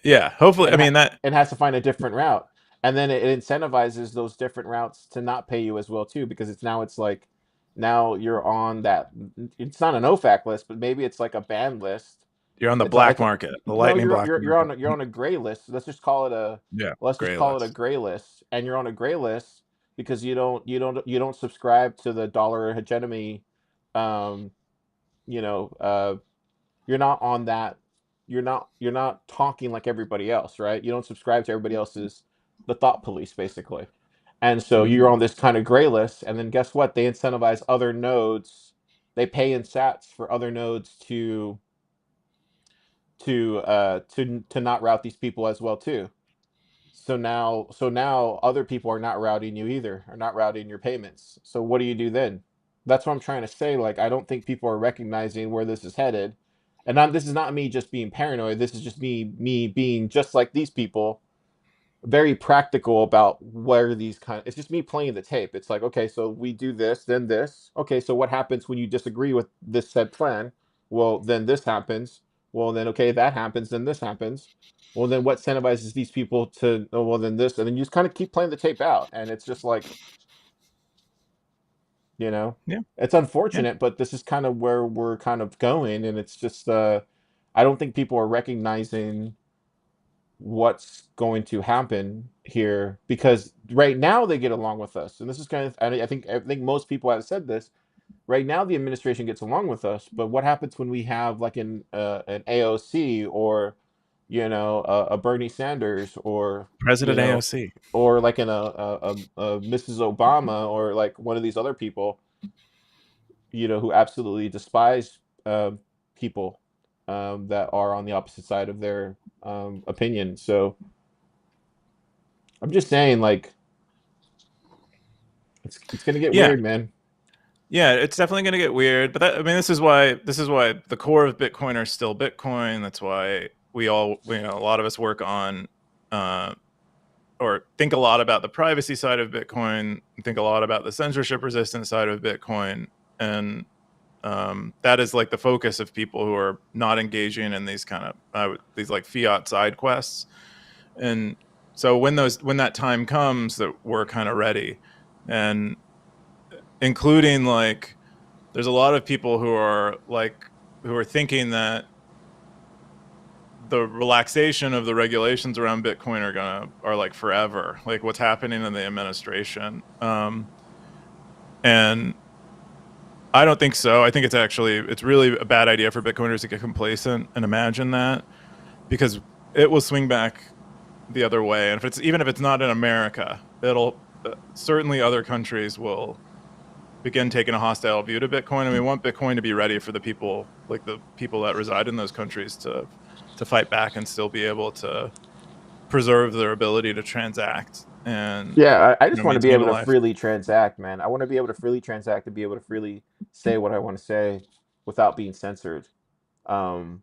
yeah, hopefully. And I mean that and has to find a different route. And then it incentivizes those different routes to not pay you as well too, because it's like now you're on that. It's not an OFAC list, but maybe it's like a ban list. you're on the It's like black market, the no, lightning black market. you're on a gray list. Yeah, Let's just gray call it a list. gray list, and you're on a gray list because you don't subscribe to the dollar hegemony. Um, you know, you're not on that. You're not talking like everybody else, right? You don't subscribe to everybody else's the thought police basically, and so you're on this kind of gray list. And then guess what? They incentivize other nodes. They pay in Sats for other nodes to not route these people as well too. So now other people are not routing you either, are not routing your payments. So what do you do then? That's what I'm trying to say. Like I don't think people are recognizing where this is headed. And this is not me just being paranoid. This is just me being just like these people, very practical about where these kind of, it's just me playing the tape. It's like, okay, so we do this, then this. Okay, so what happens when you disagree with this said plan? Well, then this happens. Well, then okay, that happens, then this happens. Well, then what incentivizes these people to, oh, well, then this, and then you just kind of keep playing the tape out. And it's just like, you know, Yeah, it's yeah, unfortunate, but this is kind of where we're kind of going. And it's just, I don't think people are recognizing what's going to happen here because right now they get along with us, and this is kind of, I think most people have said this. Right now the administration gets along with us, but what happens when we have like an AOC or a Bernie Sanders or you President know AOC. or like a Mrs. Obama or like one of these other people who absolutely despise people that are on the opposite side of their opinion. So I'm just saying, like, it's gonna get Yeah, weird, man. yeah, it's definitely going to get weird. But I mean, this is why the core of Bitcoin are still Bitcoin. That's why we all, a lot of us work on uh, or think a lot about the privacy side of Bitcoin, think a lot about the censorship resistant side of Bitcoin, and that is like the focus of people who are not engaging in these kind of these like fiat side quests. And so when that time comes, that we're kind of ready, and including like there's a lot of people who are thinking that the relaxation of the regulations around Bitcoin are like forever, like what's happening in the administration. And I don't think so. I think it's really a bad idea for Bitcoiners to get complacent and imagine that, because it will swing back the other way. And even if it's not in America, it'll certainly other countries will begin taking a hostile view to Bitcoin, and we want Bitcoin to be ready for the people, like the people that reside in those countries, to fight back and still be able to preserve their ability to transact and Yeah, I just want to be maintain able a to life. freely transact, man. I want to be able to freely transact and be able to freely say what I want to say without being censored. Um,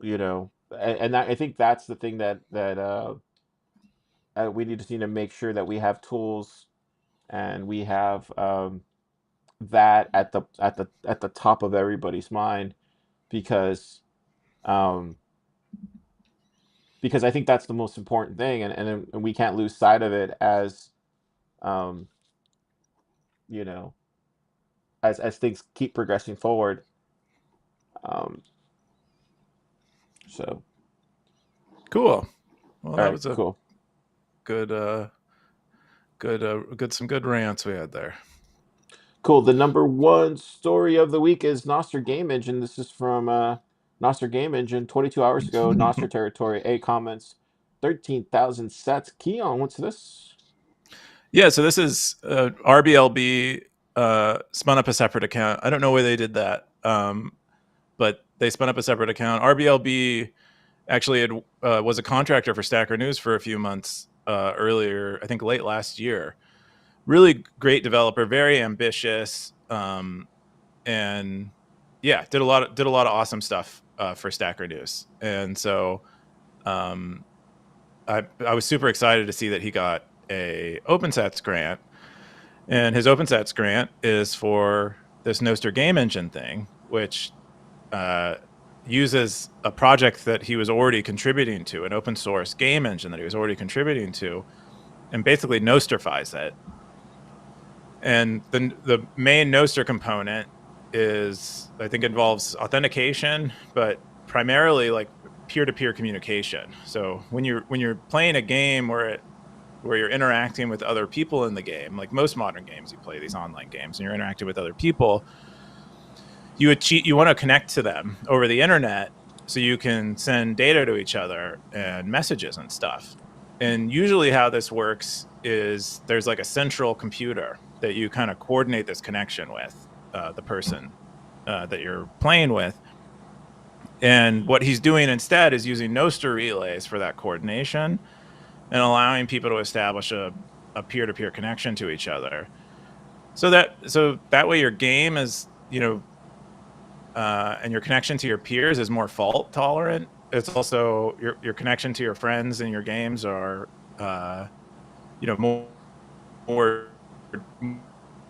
and I think that's the thing that we need to make sure that we have tools and we have that at the top of everybody's mind because um, because I think that's the most important thing, and we can't lose sight of it um, you know as things keep progressing forward. Um, so, Cool. Well, all that right, was a cool. good, some good rants we had there. Cool. The number one story of the week is Nostr Game Engine. This is from Nostr Game Engine 22 hours ago. Nostr territory. A comments 13,000 sets. Keon, what's this? Yeah, so this is RBLB spun up a separate account. I don't know why they did that, but they spun up a separate account. RBLB actually was a contractor for Stacker News for a few months earlier, I think late last year. Really great developer, very ambitious, and yeah, did a lot of awesome stuff for Stacker News. And so um, I was super excited to see that he got a OpenSats grant, and his OpenSats grant is for this Nostr game engine thing, which uh, uses a project that he was already contributing to, an open source game engine that he was already contributing to, and basically Nostrifies it. And the main Nostr component is, I think, involves authentication, but primarily like peer-to-peer communication. So when you're playing a game where you're interacting with other people in the game, like most modern games, you play these online games and you're interacting with other people, you want to connect to them over the internet so you can send data to each other and messages and stuff. And usually how this works is there's like a central computer that you kind of coordinate this connection with the person that you're playing with. And what he's doing instead is using Nostr relays for that coordination and allowing people to establish a peer-to-peer connection to each other. So that way your game is, and your connection to your peers is more fault tolerant. It's also your connection to your friends and your games are, uh, more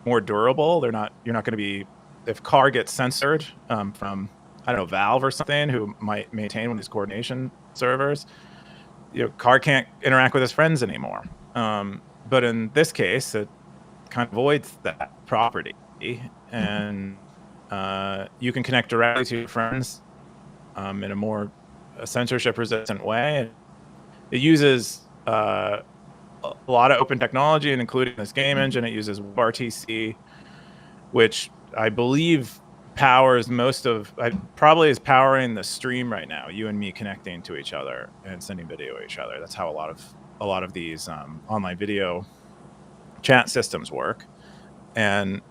more durable. You're not going to be, if car gets censored from, I don't know, Valve or something, who might maintain one of these coordination servers. Car can't interact with his friends anymore. But in this case, it kind of avoids that property, and you can connect directly to your friends in a more censorship resistant way. It uses a lot of open technology, and including this game engine. It uses WebRTC, which I believe powers probably is powering the stream right now. You and me connecting to each other and sending video to each other. That's how a lot of these online video chat systems work, and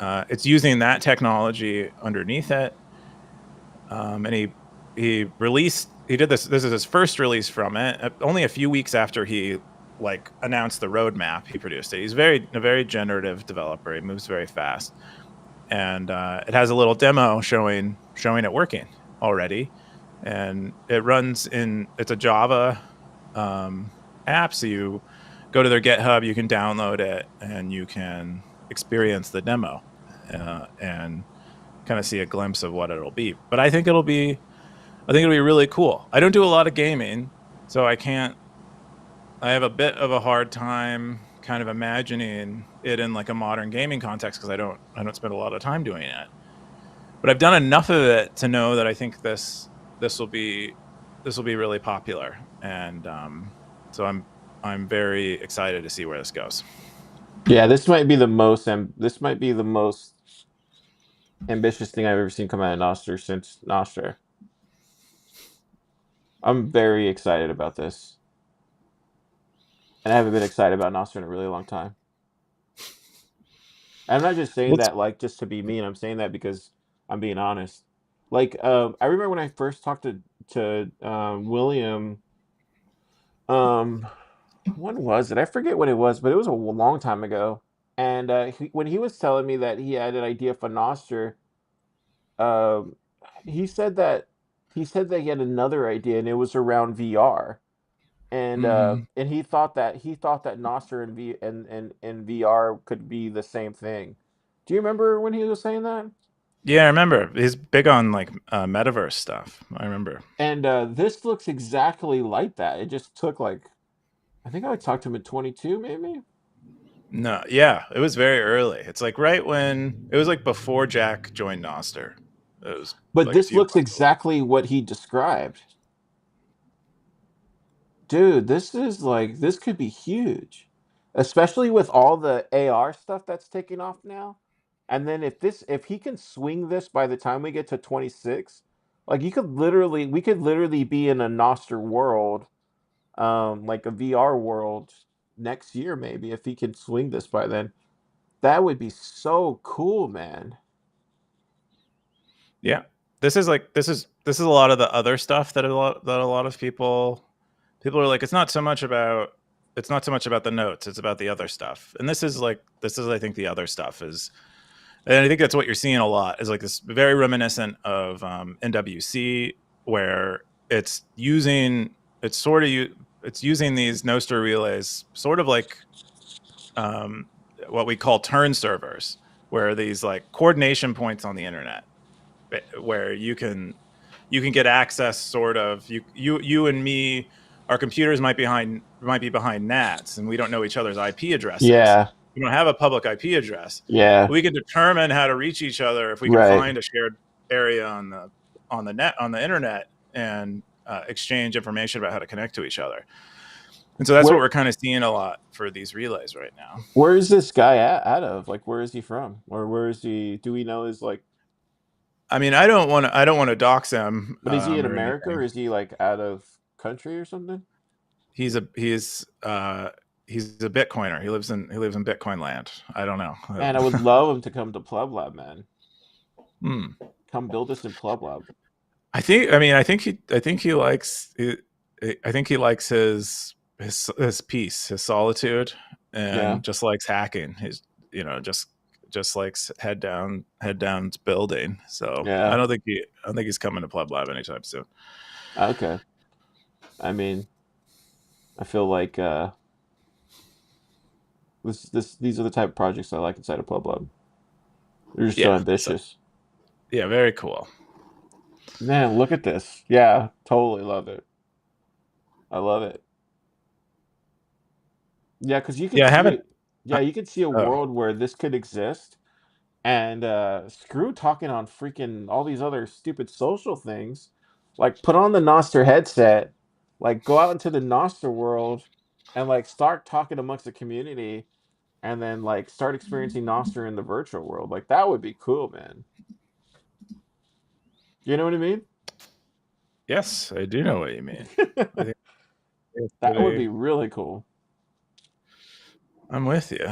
it's using that technology underneath it. And he did this. This is his first release from it. Only a few weeks after he like announced the roadmap, he produced it. He's a very generative developer. He moves very fast, and it has a little demo showing it working already, and it runs in. It's a Java app. So you go to their GitHub, you can download it, and you can experience the demo and kind of see a glimpse of what it'll be. But I think it'll be really cool. I don't do a lot of gaming, so I can't. I have a bit of a hard time kind of imagining it in like a modern gaming context because I don't spend a lot of time doing it. But I've done enough of it to know that I think this will be this will be really popular, and so I'm very excited to see where this goes. Yeah, this might be the most ambitious thing I've ever seen come out of Nostr since Nostr. I'm very excited about this, and I haven't been excited about Nostr in a really long time. I'm not just saying Let's that like just to be mean. I'm saying that because I'm being honest. Like, I remember when I first talked to William. Um, when was it? I forget what it was, but it was a long time ago. And when he was telling me that he had an idea for Nostr, um, he said that he had another idea, and it was around VR. mm, And he thought that Nostr and VR could be the same thing. Do you remember when he was saying that? yeah, I remember he's big on like metaverse stuff. I remember. And this looks exactly like that. It just took like I think I talked to him at 22, maybe. No, yeah, it was very early. It's like right when it was like before Jack joined Noster. It was But like a this few looks months old. exactly what he described. Dude, this could be huge. Especially with all the AR stuff that's taking off now. And then if he can swing this by the time we get to 26, like we could literally be in a Noster world, like a VR world next year maybe if he can swing this by then. That would be so cool, man. Yeah, this is a lot of the other stuff that a lot of people are like. It's not so much about the notes. It's about the other stuff. And this is I think the other stuff is. And I think that's what you're seeing a lot is like this very reminiscent of NWC where it's using it's sort of it's using these Nostr relays sort of like um, what we call turn servers, where these like coordination points on the internet, where you can get access. Sort of you and me, our computers might be behind NATs, and we don't know each other's IP addresses. Yeah, We don't have a public IP address. yeah, We can determine how to reach each other if we can right. find a shared area on the internet and exchange information about how to connect to each other. And so that's what Where we're kind of seeing a lot for these relays right now. where is this guy out of? Like, where is he from? Or where is he? Do we know his like? I mean, I don't want to dox him But is he in or America or anything. is he like out of country or something? He's a he's a Bitcoiner. He lives in Bitcoin land. I don't know. Man, I would love him to come to Pleb Lab, man. Hmm. Come build us in Pleb Lab. I think he likes I think he likes his peace, his solitude, Yeah, and just likes hacking. He's just likes head down building. So yeah. I don't think he's coming to Pleb Lab anytime soon. Okay. I mean, I feel like these are the type of projects I like inside of Pleb Lab. They're just so Yeah. So ambitious. yeah, very cool. Man, look at this. Yeah, totally love it. I love it. Yeah, because you could Yeah, I see haven't. it. Yeah, you could see a Oh, world where this could exist, and screw talking on freaking all these other stupid social things. Like, put on the Noster headset, like, go out into the Noster world, and like start talking amongst the community, and then like start experiencing Noster in the virtual world. Like, that would be cool, man. You know what I mean? yes, I do know what you mean. I think it's That would pretty. be really cool. I'm with you.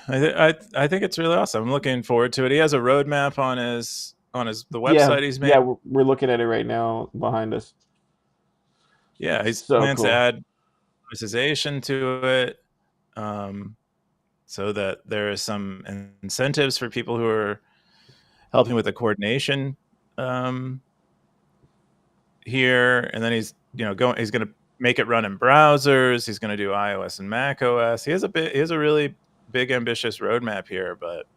I think it's really awesome. I'm looking forward to it. He has a roadmap on his the Yeah, website he's made. yeah, we're looking at it right now behind us. Yeah, he's So plans to cool. add monetization to it, um, so that there is some incentives for people who are helping with the coordination um, here. And then he's going. He's going to make it run in browsers. He's going to do iOS and Mac OS. He has a really big ambitious roadmap here, but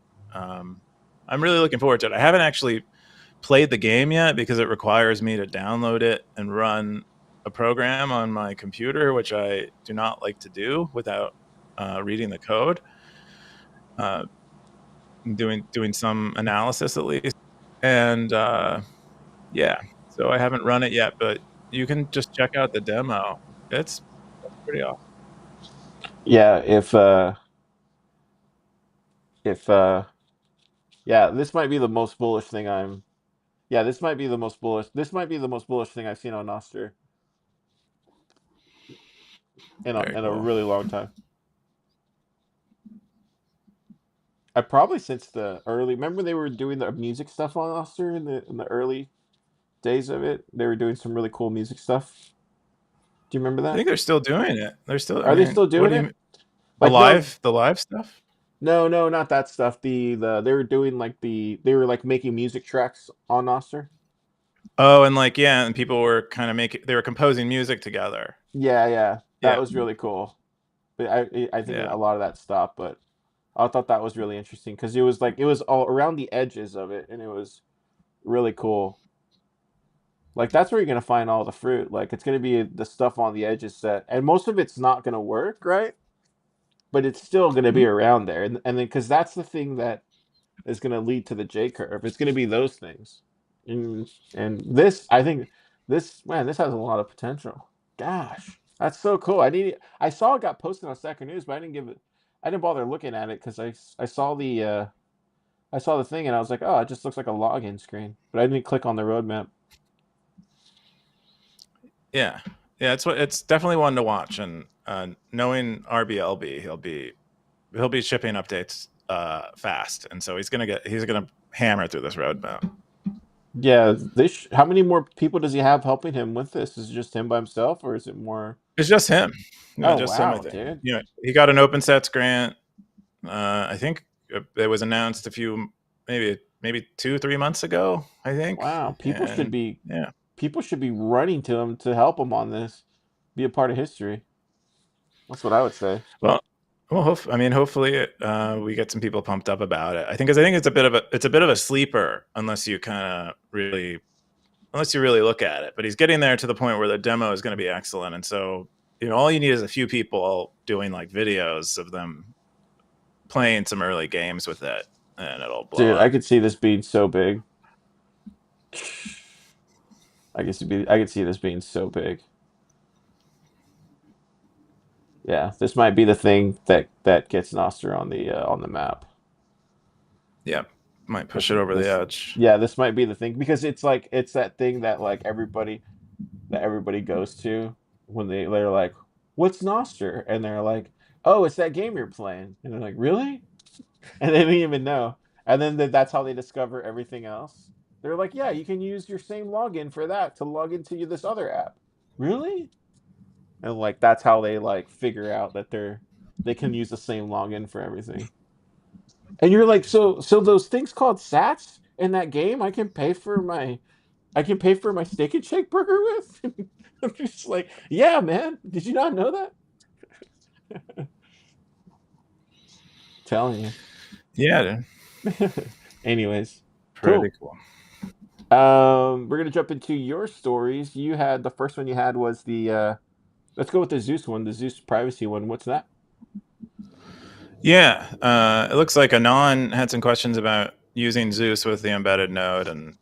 I'm really looking forward to it. I haven't actually played the game yet because it requires me to download it and run a program on my computer, which I do not like to do without reading the code, uh, doing some analysis at least. And yeah, so I haven't run it yet, but you can just check out the demo. It's pretty awesome. Yeah, if yeah, this might be the most bullish thing I'm yeah, this might be the most bullish thing I've seen on Noster Very in a cool. really long time. I probably since the early remember they were doing the music stuff on Noster in the early days of it. They were doing some really cool music stuff. Do you remember I that? think they're still doing it. They're still. I Are they mean, still what doing do you it? mean? Like no, The live stuff? no, not that stuff. The they were doing like they were like making music tracks on Noster. Oh, and like yeah, and people were kind of making they were composing music together. Yeah, yeah, that Yeah, was really cool. But I think yeah, a lot of that stopped. But I thought that was really interesting because it was like it was all around the edges of it, and it was really cool. Like that's where you're gonna find all the fruit. Like it's gonna be the stuff on the edges that, and most of it's not gonna work, right? But it's still gonna be mhm, around there, and then because that's the thing that is gonna lead to the J curve. It's gonna be those things, and this I think this man this has a lot of potential. Gosh, that's so cool. I saw it got posted on Second News, but I didn't bother looking at it because I saw I saw the thing and I was like, oh, it just looks like a login screen, but I didn't click on the roadmap. yeah, yeah. It's definitely one to watch. And knowing RBLB, he'll be shipping updates fast, and so he's gonna hammer through this roadmap. Yeah, this. How many more people does he have helping him with this? Is it just him by himself, or is it more? It's just him. No, Oh just him. I wow, think. dude! You know, he got an OpenSets grant. I think it was announced a few, maybe 2 3 months ago. I think, Wow, and yeah. people should be running to him to help him on this, be a part of history. That's what I would say. Well, I mean, hopefully, we get some people pumped up about it. I think it's a bit of a sleeper unless you really look at it. But he's getting there to the point where the demo is going to be excellent, and so all you need is a few people doing like videos of them playing some early games with it, and it'll blow Dude, I up. could see this being so big. I could see this being so big. Yeah, this might be the thing that gets Noster on the map. Yeah, might push it over the This edge. yeah, this might be the thing because it's like it's that thing that like everybody goes to when they're like, "What's Noster?" And they're like, "Oh, it's that game you're playing." And they're like, "Really?" And they didn't even know. And then that's how they discover everything else. They're like, "Yeah, you can use your same login for that to log into this other app." Really? And like that's how they like figure out that they can use the same login for everything. And you're like, so those things called Sats in that game, I can pay for my steak and shake burger with. I'm just like, yeah, man. Did you not know that? Telling Yeah, you. Anyways, pretty cool. cool. We're gonna jump into your stories. You had the first one you had was the let's go with the Zeus one, the Zeus privacy one. What's that? Yeah, it looks like Anon had some questions about using Zeus with the embedded node and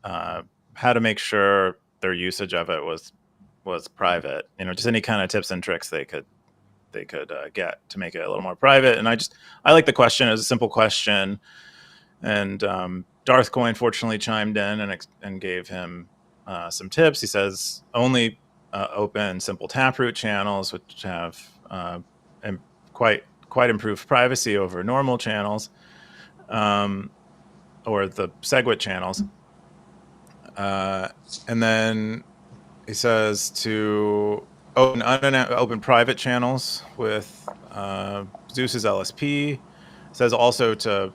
uh, how to make sure their usage of it was private. Just any kind of tips and tricks they could get to make it a little more private. And I like the question as a simple question. And Darth Coin fortunately chimed in and gave him some tips. He says only open simple taproot channels, which have im- quite improved privacy over normal channels, um, or the SegWit channels. And then he says to open private channels with Zeus's LSP. He says also to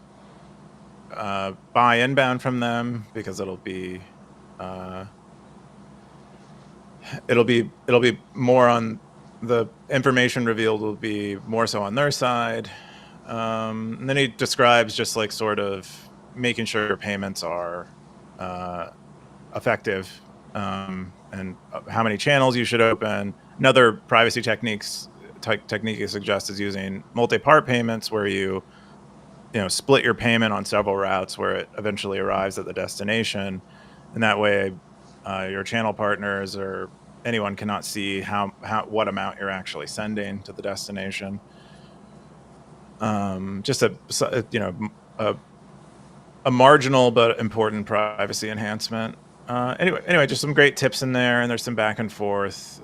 buy inbound from them because it'll be it'll be more on the information revealed will be more so on their side. And then he describes just like sort of making sure payments are uh, effective, and how many channels you should open. Another privacy technique he suggests is using multi-part payments, where you split your payment on several routes where it eventually arrives at the destination, and that way your channel partners or anyone cannot see how what amount you're actually sending to the destination. Just a a marginal but important privacy enhancement. Anyway, just some great tips in there, and there's some back and forth.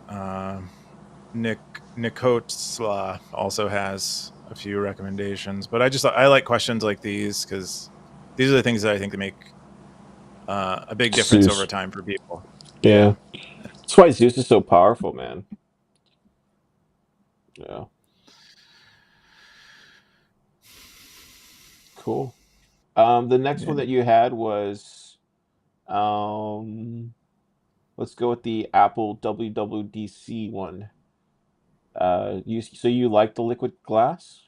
Nick Nikotsla also has a few recommendations, but I like questions like these because these are the things that I think that make a big difference over Zeus. time for people. Yeah. Yeah, That's why Zeus is so powerful, man. Yeah. Cool. The next yeah, one that you had was um let's go with the Apple WWDC one. You like the liquid glass?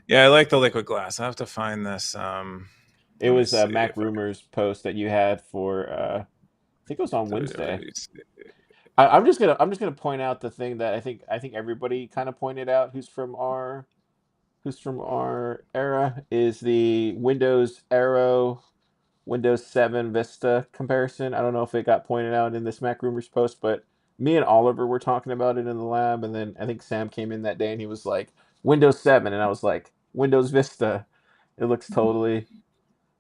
yeah. I like the liquid glass. I have to find this. It Let me was a see Mac if I Rumors post that you had for I think it was on Wednesday. can. I'm just gonna point out the thing that I think everybody kind of pointed out who's from our era is the Windows Aero Windows 7 Vista comparison. I don't know if it got pointed out in this Mac Rumors post, but me and Oliver were talking about it in the lab, and then I think Sam came in that day and he was like, Windows 7, and I was like, Windows Vista. It looks totally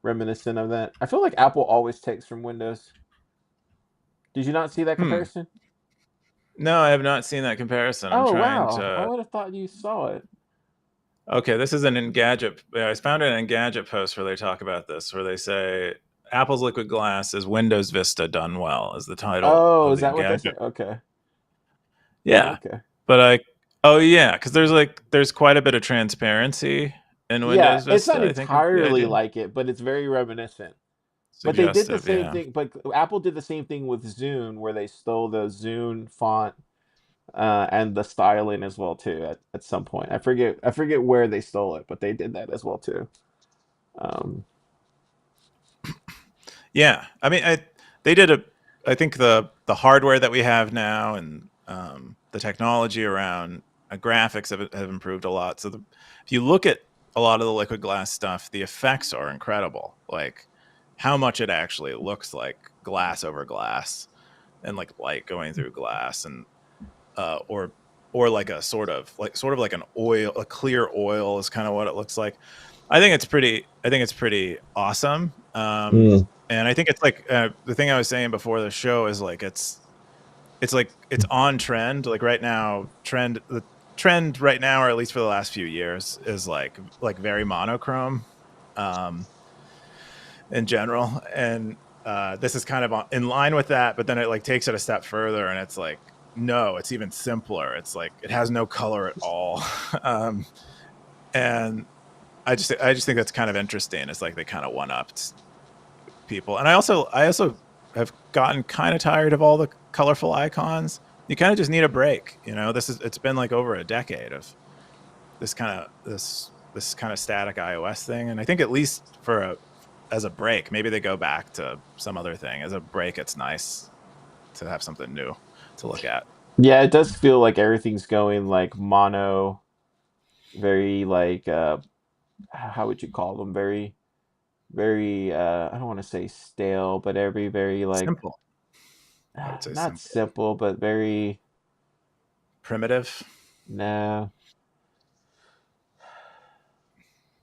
reminiscent of that. I feel like Apple always takes from Windows. Did you not see that Hmm. comparison? No, I have not seen that comparison. I'm Oh, trying wow. I to. would have thought you saw it. Okay, this is an Engadget. Yeah, I found an Engadget post where they talk about this, where they say Apple's Liquid Glass is Windows Vista done well, is the title Oh, of is the that what they Engadget. said? Okay. Yeah, Okay. but oh yeah, because there's quite a bit of transparency in Yeah, Windows it's not Vista. I think is the entirely idea. like it, but it's very reminiscent. But they did the Suggestive, same yeah. thing. But Apple did the same thing with Zune, where they stole the Zune font and the styling as well too. At some point, I forget where they stole it, but they did that as well too. Um, Yeah, I mean, they did a. I think the hardware that we have now and the technology around graphics have improved a lot. So if you look at a lot of the liquid glass stuff, the effects are incredible. Like how much it actually looks like glass over glass, and like light going through glass, and uh, or or like a sort of like an oil, a clear oil is kind of what it looks like. I think it's pretty awesome. mm. And I think it's like the thing I was saying before the show is like it's like it's on trend. Like right now, the trend right now, or at least for the last few years, is like very monochrome. Um, in general, and this is kind of in line with that, but then it like takes it a step further, and it's like no, it's even simpler. It's like it has no color at all. um, and I just think that's kind of interesting. It's like they kind of one upped people, and I also have gotten kind of tired of all the colorful icons. You kind of just need a break. It's been like over a decade of this kind of static iOS thing, and I think at least as a break, maybe they go back to some other thing. As a break, it's nice to have something new to look at. Yeah, it does feel like everything's going like mono, very like how would you call them? Very very I don't want to say stale, but very like Simple, I would say not simple, simple, but very primitive. nah,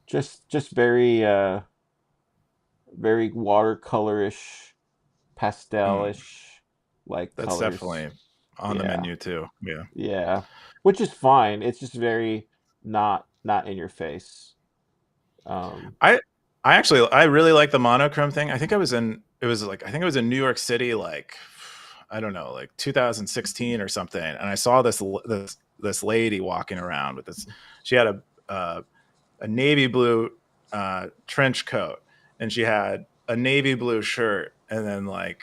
just very watercolorish, Mm, pastelish like that's colors. definitely on the Yeah. menu too. Yeah. Yeah. Which is fine. It's just very not in your face. Um I I really like the monochrome thing. I think it was in New York City, like I don't know, like 2016 or something, and I saw this lady walking around with this. She had a navy blue trench coat, and she had a navy blue shirt, and then like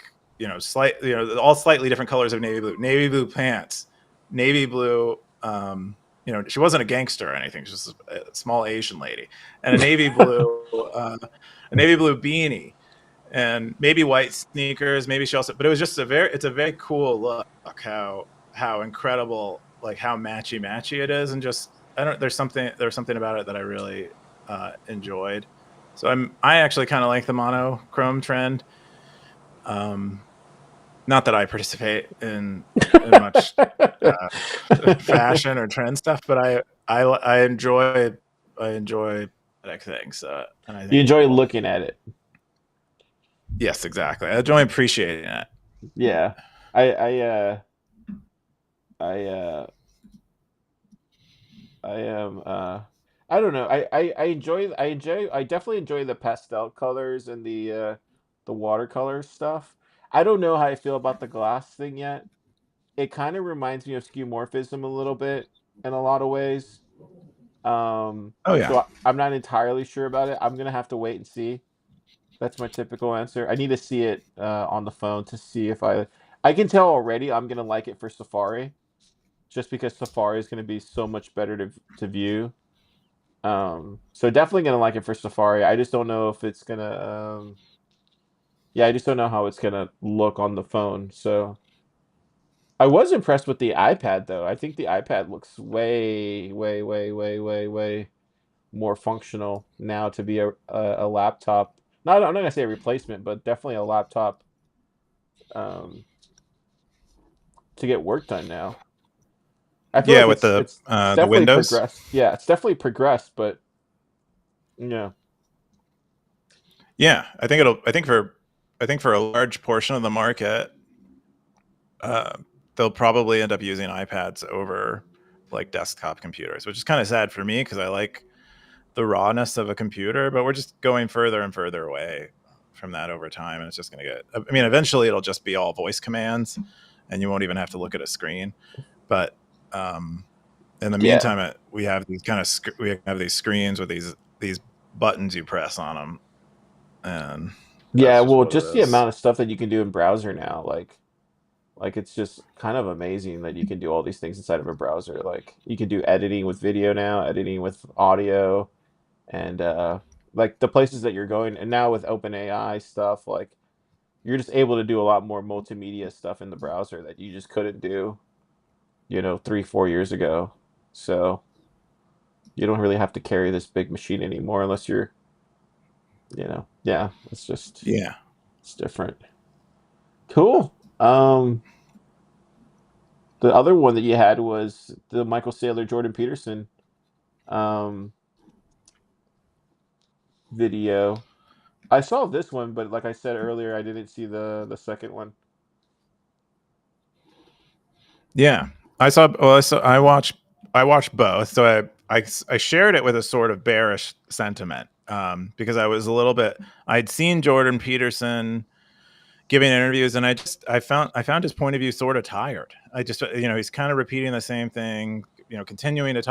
all slightly different colors of navy blue pants, navy blue. She wasn't a gangster or anything. She was just a small Asian lady, and uh, a navy blue beanie, and maybe white sneakers. Maybe she also, but it's a very cool look. How incredible, like how matchy it is, and just I don't. There's something about it that I really enjoyed. So I actually kind of like the monochrome trend. Um, Not that I participate in much fashion or trend stuff, but I enjoy that things, and I You think it's enjoy cool. looking at it. Yes, exactly. I enjoy appreciating it. Yeah. I I uh I I am I don't know. I definitely enjoy the pastel colors and the watercolor stuff. I don't know how I feel about the glass thing yet. It kind of reminds me of skeuomorphism a little bit in a lot of ways. Oh yeah, So I'm not entirely sure about it. I'm gonna have to wait and see. That's my typical answer. I need to see it on the phone to see if I can tell already I'm gonna like it for Safari, just because Safari is gonna be so much better to view. So definitely gonna like it for Safari. I just don't know if it's gonna yeah, I just don't know how it's gonna look on the phone. So I was impressed with the iPad though. I think the iPad looks way, way, way, way, way, way more functional now to be a laptop. Not I'm not gonna say a replacement, but definitely a laptop um to get work done now. I feel yeah. like With it's the definitely windows. progressed. Yeah, it's definitely progressed, but yeah. Yeah, I think for a large portion of the market, uh, they'll probably end up using iPads over like desktop computers, which is kind of sad for me because I like the rawness of a computer, but we're just going further and further away from that over time. And it's just going to get, I mean, eventually it'll just be all voice commands and you won't even have to look at a screen. But um, in the Yeah. meantime, we have these screens with these buttons you press on them. And Yeah, that's just well, what it just the is. amount of stuff that you can do in browser now, like it's just kind of amazing that you can do all these things inside of a browser. Like you can do editing with video now, editing with audio, and like the places that you're going, and now with OpenAI stuff, like you're just able to do a lot more multimedia stuff in the browser that you just couldn't do, 3, 4 years ago. So you don't really have to carry this big machine anymore unless yeah, Yeah. it's different. Cool. The other one that you had was the Michael Saylor Jordan Peterson um video. I saw this one, but like I said earlier, I didn't see the second one. Yeah. I watched both. So I shared it with a sort of bearish sentiment because I'd seen Jordan Peterson giving interviews and I found his point of view sort of tired. He's kind of repeating the same thing, continuing to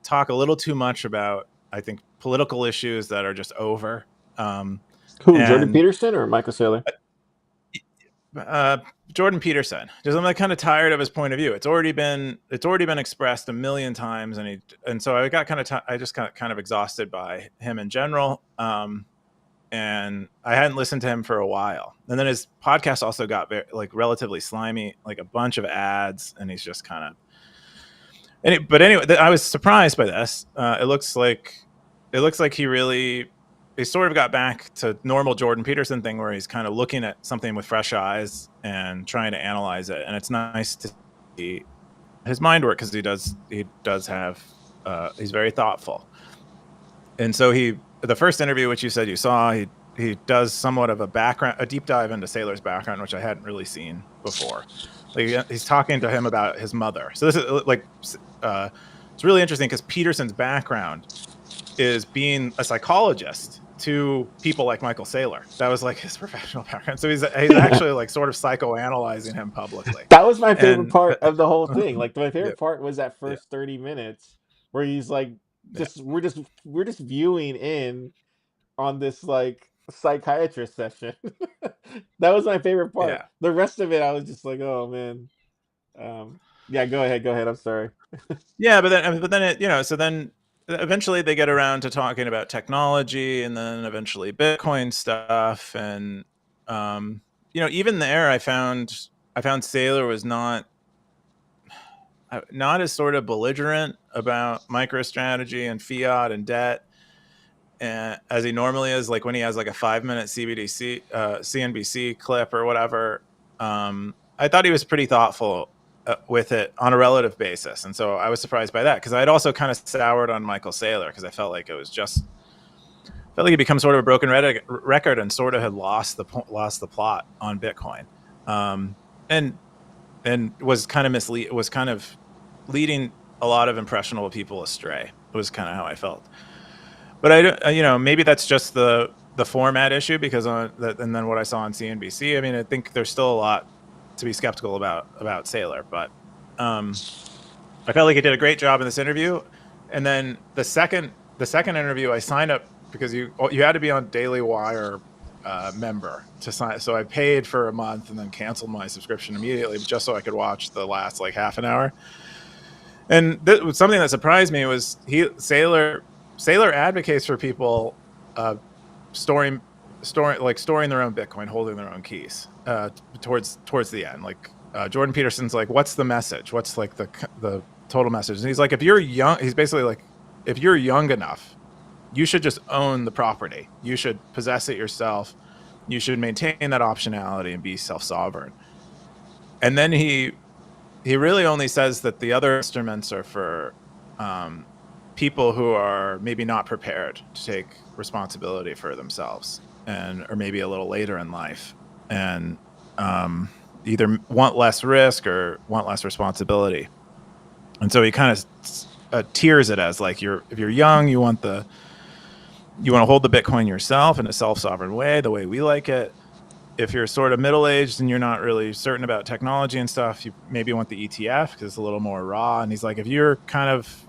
talk a little too much about, I think, political issues that are just over. Um, Who, Jordan and Peterson or Michael Saylor? uh, Jordan Peterson, because I'm like kind of tired of his point of view. It's already been expressed a million times, and so I got I just got kind of exhausted by him in general. And I hadn't listened to him for a while. And then his podcast also got like relatively slimy, like a bunch of ads, and he's just kind of. But anyway, I was surprised by this. It looks like he sort of got back to normal Jordan Peterson thing where he's kind of looking at something with fresh eyes and trying to analyze it. And it's nice to see his mind work because he does have he's very thoughtful. And so the first interview which you said you saw, he does somewhat of a deep dive into Sailor's background, which I hadn't really seen before. Like he's talking to him about his mother. So this is it's really interesting because Peterson's background is being a psychologist to people like Michael Saylor. That was like his professional background. So he's actually like sort of psychoanalyzing him publicly. That was my favorite And part of the whole thing. Like my yeah, favorite part was that yeah, first 30 minutes where he's like yeah, just we're just viewing in on this like psychiatrist session. That was my favorite part. Yeah. The rest of it, I was just like, oh man. Yeah, go ahead, go ahead. I'm sorry. Yeah, but then it, so then eventually they get around to talking about technology, and then eventually Bitcoin stuff, and um, even there, I found Saylor was not as sort of belligerent about MicroStrategy and fiat and debt as he normally is. Like when he has like a 5 minute CNBC clip or whatever. I thought he was pretty thoughtful with it on a relative basis, and so I was surprised by that because I had also kind of soured on Michael Saylor because I felt like it was just felt like he become sort of a broken record and sort of had lost the plot on Bitcoin, and was kind of leading a lot of impressionable people astray. It was kind of how I felt. But I don't, maybe that's just the format issue because and then what I saw on CNBC. I mean, I think there's still a lot to be skeptical about Saylor, but um, I felt like he did a great job in this interview. And then the second interview, I signed up because you had to be on Daily Wire member to sign. So I paid for a month and then canceled my subscription immediately just so I could watch the last like half an hour. And something that surprised me was Saylor advocates for people storing storing their own Bitcoin, holding their own keys towards the end. Like Jordan Peterson's like, what's the message? What's like the total message? And he's like, if you're young, he's basically like, if you're young enough, you should just own the property. You should possess it yourself. You should maintain that optionality and be self-sovereign. And then he really only says that the other instruments are for people who are maybe not prepared to take responsibility for themselves and or maybe a little later in life and either want less risk or want less responsibility. And so he kind of tiers it as like if you're young, you want to hold the Bitcoin yourself in a self-sovereign way, the way we like it. If you're sort of middle-aged and you're not really certain about technology and stuff, you maybe want the ETF because it's a little more raw. And he's like, if you're kind of,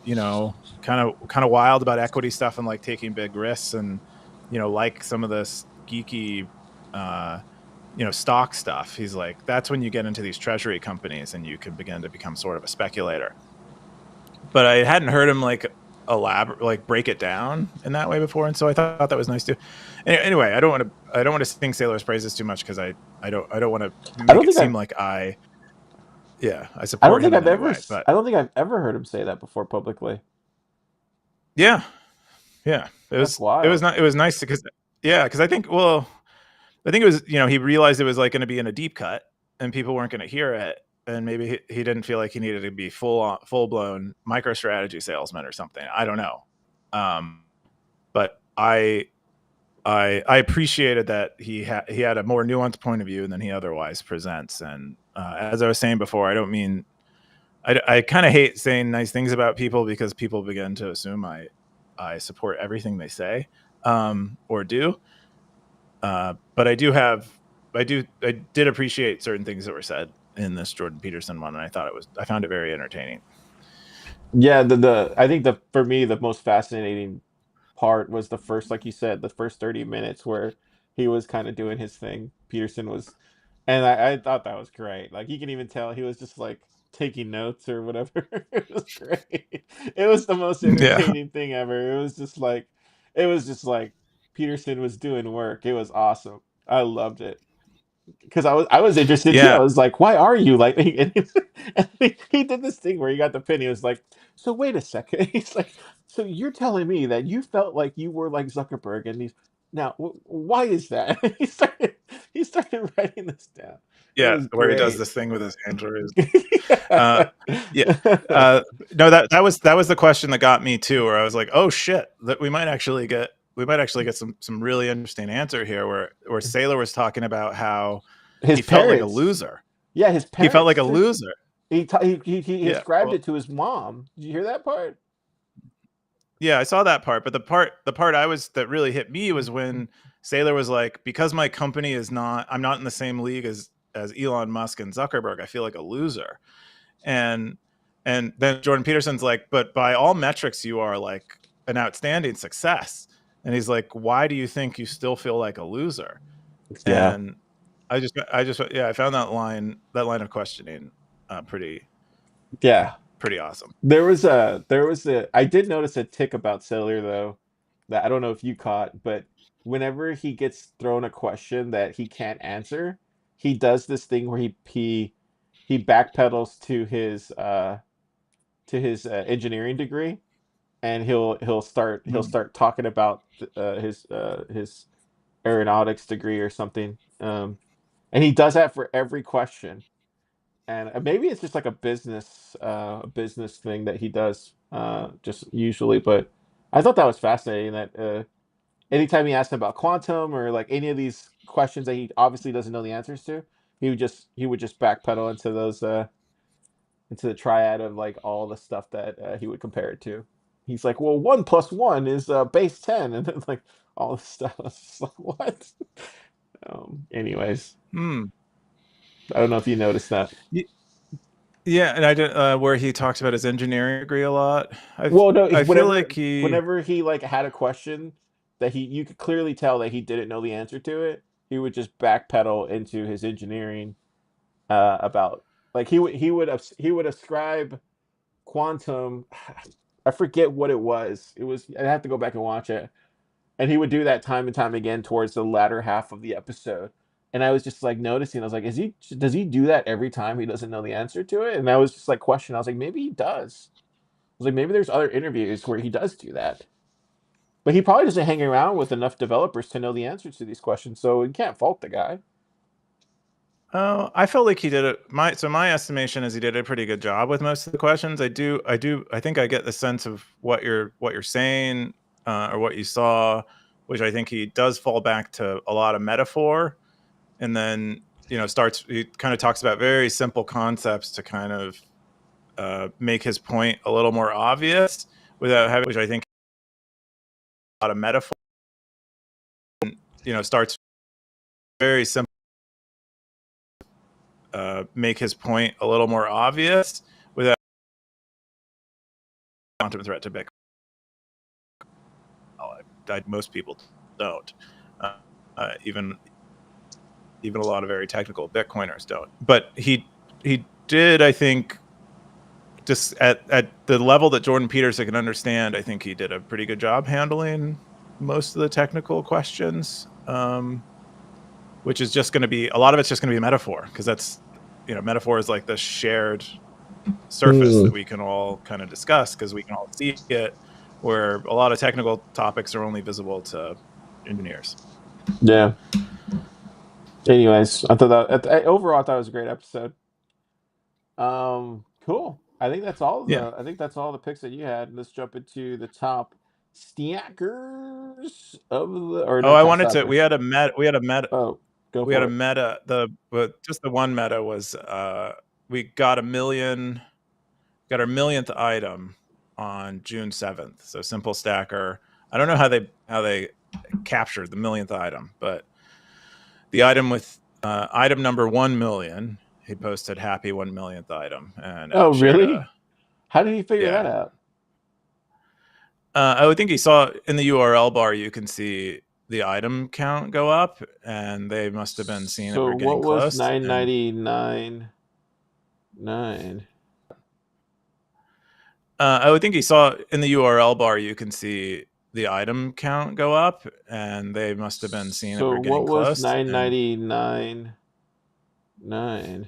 kind of wild about equity stuff and like taking big risks and, like some of this geeky, stock stuff, he's like, that's when you get into these treasury companies and you can begin to become sort of a speculator. But I hadn't heard him like elaborate, like break it down in that way before, and so I thought that was nice too. Anyway, I don't want to sing Sailor's praises too much because I don't want to I don't make it think seem I've like I support him in any way. But I don't think I've ever heard him say that before publicly. yeah, yeah, it That's was it was wild. not it was nice because because I think it was he realized it was like going to be in a deep cut and people weren't going to hear it. And maybe he didn't feel like he needed to be full blown MicroStrategy salesman or something. I don't know, but I appreciated that he had a more nuanced point of view than he otherwise presents. And as I was saying before, I don't mean I kind of hate saying nice things about people because people begin to assume I support everything they say or do. But I did appreciate certain things that were said in this Jordan Peterson one, and I found it very entertaining. Yeah, the I think the for me the most fascinating part was the first, like you said, the first 30 minutes where he was kind of doing his thing. Peterson was, and I thought that was great. Like you can even tell he was just like taking notes or whatever. It was great. It was the most Yeah, entertaining thing ever. It was just like Peterson was doing work. It was awesome. I loved it because I was interested too. I yeah, was like, why are you like? And he did this thing where he got the pin. He was like, so wait a second. He's like, so you're telling me that you felt like you were like Zuckerberg, and he's now why is that? He started writing this down. It yeah. was Where he does great. this thing with his hand raised. Uh, Yeah. yeah. Uh, no, that was the question that got me too, where I was like, oh shit, that we might actually get some really interesting answer here, where Saylor was talking about how His he felt like a parents. loser. Yeah, his He felt like parents a too. loser. He Yeah. ascribed Well, it to his mom. Did you hear that part? yeah, I saw that part, but the part that really hit me was when Saylor was like, because my company I'm not in the same league as Elon Musk and Zuckerberg, I feel like a loser. And then Jordan Peterson's like, but by all metrics, you are like an outstanding success. and he's like, "Why do you think you still feel like a loser?" Yeah. And yeah, I found that line of questioning pretty Yeah. pretty awesome. There was a I did notice a tick about Sailor though that I don't know if you caught, but whenever he gets thrown a question that he can't answer, he does this thing where he backpedals to his engineering degree, and he'll Hmm. start talking about his aeronautics degree or something. And he does that for every question. And maybe it's just like a business thing that he does just usually. But I thought that was fascinating that anytime he asked him about quantum or like any of these questions that he obviously doesn't know the answers to, he would just backpedal into those into the triad of like all the stuff that he would compare it to. He's like, well, 1 plus 1 is base 10, and then like all this stuff. I was just like, what? Anyways, Hmm. I don't know if you noticed that. Yeah, and I did where he talks about his engineering degree a lot. Well, no, I feel like he. whenever he like had a question that he you could clearly tell that he didn't know the answer to it, he would just backpedal into his engineering about like he would ascribe quantum. I forget what it was. It was I'd have to go back and watch it. And he would do that time and time again towards the latter half of the episode. And I was just like noticing, I was like, does he do that every time he doesn't know the answer to it? And I was just like questioning, I was like, maybe he does. I was like, maybe there's other interviews where he does do that. But he probably doesn't hang around with enough developers to know the answers to these questions, so you can't fault the guy. Oh, I felt like he did it. My estimation is he did a pretty good job with most of the questions. I think I get the sense of what you're saying or what you saw, which I think he does fall back to a lot of metaphor, and then starts he kind of talks about very simple concepts to kind of make his point a little more obvious without having, which I think a lot of metaphor, starts very simple, make his point a little more obvious without quantum threat to Bitcoin. Most people don't. Uh, even a lot of very technical Bitcoiners don't. But he did, I think, just at the level that Jordan Peterson can understand. I think he did a pretty good job handling most of the technical questions, which is just going to be a lot of it's just going to be a metaphor because that's metaphor is like the shared surface that Hmm. we can all kind of discuss because we can all see it, where a lot of technical topics are only visible to engineers. Yeah. Anyways, I thought overall I thought it was a great episode. Cool. I think that's all the picks that you had. Let's jump into the top stackers of the or Oh, not I top wanted to. stackers. Oh, go We had for a it. meta. But just the one meta was we got a million. Got our millionth item on June 7th. So simple stacker. I don't know how they captured the millionth item, but the item with item number 1 million, he posted happy 1 millionth item and Oh, shared really? a How did he figure that yeah. out? I would think he saw in the URL bar you can see the item count go up, and they must have been seeing that So we're getting what was close. And 999.9? I would think he saw in the URL bar you can see the item count go up, and they must have been seeing that So we're getting what was close. And 999.9?